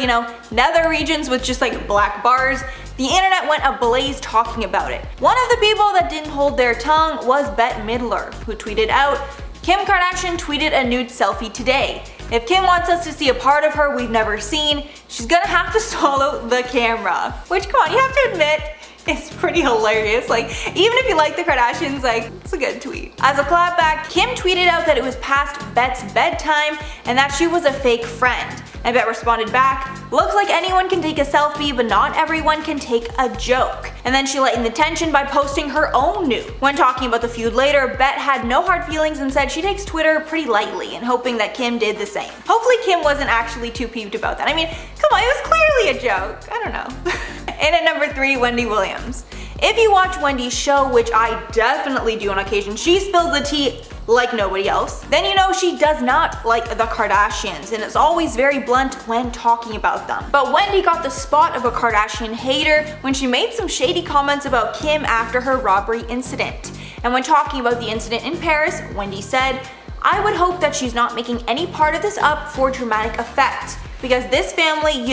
nether regions with just like black bars, the internet went ablaze talking about it. One of the people that didn't hold their tongue was Bette Midler, who tweeted out, "Kim Kardashian tweeted a nude selfie today. If Kim wants us to see a part of her we've never seen, she's gonna have to swallow the camera." Which, come on, you have to admit, it's pretty hilarious. Like, even if you like the Kardashians, like, it's a good tweet. As a clapback, Kim tweeted out that it was past Bette's bedtime and that she was a fake friend. And Bette responded back, "Looks like anyone can take a selfie, but not everyone can take a joke." And then she lightened the tension by posting her own nude. When talking about the feud later, Bette had no hard feelings and said she takes Twitter pretty lightly and hoping that Kim did the same. Hopefully Kim wasn't actually too peeved about that. I mean, come on, it was clearly a joke. I don't know. And at number 3, Wendy Williams. If you watch Wendy's show, which I definitely do on occasion, she spills the tea like nobody else, then you know she does not like the Kardashians and is always very blunt when talking about them. But Wendy got the spot of a Kardashian hater when she made some shady comments about Kim after her robbery incident. And when talking about the incident in Paris, Wendy said, "I would hope that she's not making any part of this up for dramatic effect. Because this family,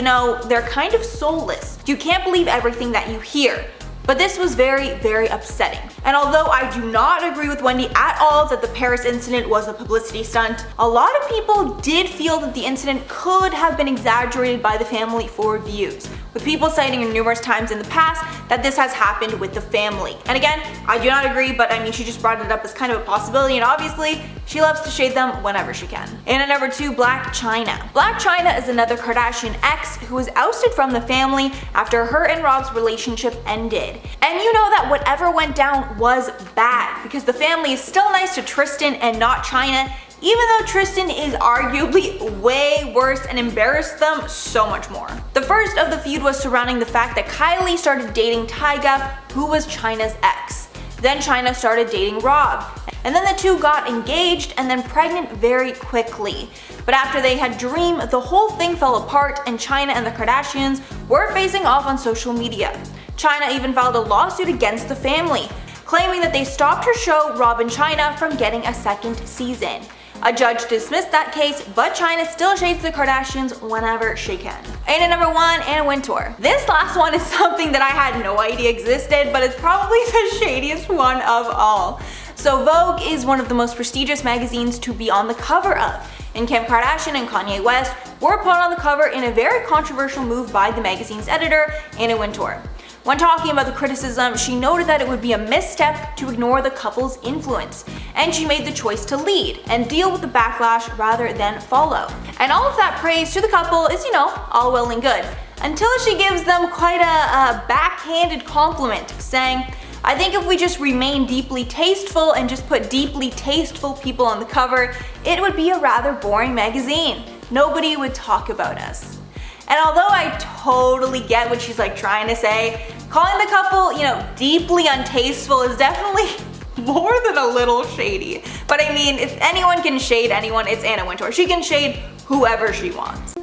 they're kind of soulless. You can't believe everything that you hear. But this was very, very upsetting." And although I do not agree with Wendy at all that the Paris incident was a publicity stunt, a lot of people did feel that the incident could have been exaggerated by the family for views, with people citing numerous times in the past that this has happened with the family. And again, I do not agree, but I mean, she just brought it up as kind of a possibility, and obviously, she loves to shade them whenever she can. And at number 2, Blac Chyna. Blac Chyna is another Kardashian ex who was ousted from the family after her and Rob's relationship ended. And you know that whatever went down was bad, because the family is still nice to Tristan and not Chyna, even though Tristan is arguably way worse and embarrassed them so much more. The first of the feud was surrounding the fact that Kylie started dating Tyga, who was Chyna's ex. Then Chyna started dating Rob. And then the two got engaged and then pregnant very quickly. But after they had Dream, the whole thing fell apart and Chyna and the Kardashians were facing off on social media. Chyna even filed a lawsuit against the family, claiming that they stopped her show Rob and Chyna from getting a second season. A judge dismissed that case, but Chyna still shades the Kardashians whenever she can. And at number 1, Anna Wintour. This last one is something that I had no idea existed, but it's probably the shadiest one of all. So Vogue is one of the most prestigious magazines to be on the cover of, and Kim Kardashian and Kanye West were put on the cover in a very controversial move by the magazine's editor, Anna Wintour. When talking about the criticism, she noted that it would be a misstep to ignore the couple's influence, and she made the choice to lead and deal with the backlash rather than follow. And all of that praise to the couple is, all well and good, until she gives them quite a backhanded compliment, saying, "I think if we just remain deeply tasteful and just put deeply tasteful people on the cover, it would be a rather boring magazine. Nobody would talk about us." And although I totally get what she's trying to say, calling the couple, deeply untasteful is definitely more than a little shady. But I mean, if anyone can shade anyone, it's Anna Wintour. She can shade whoever she wants.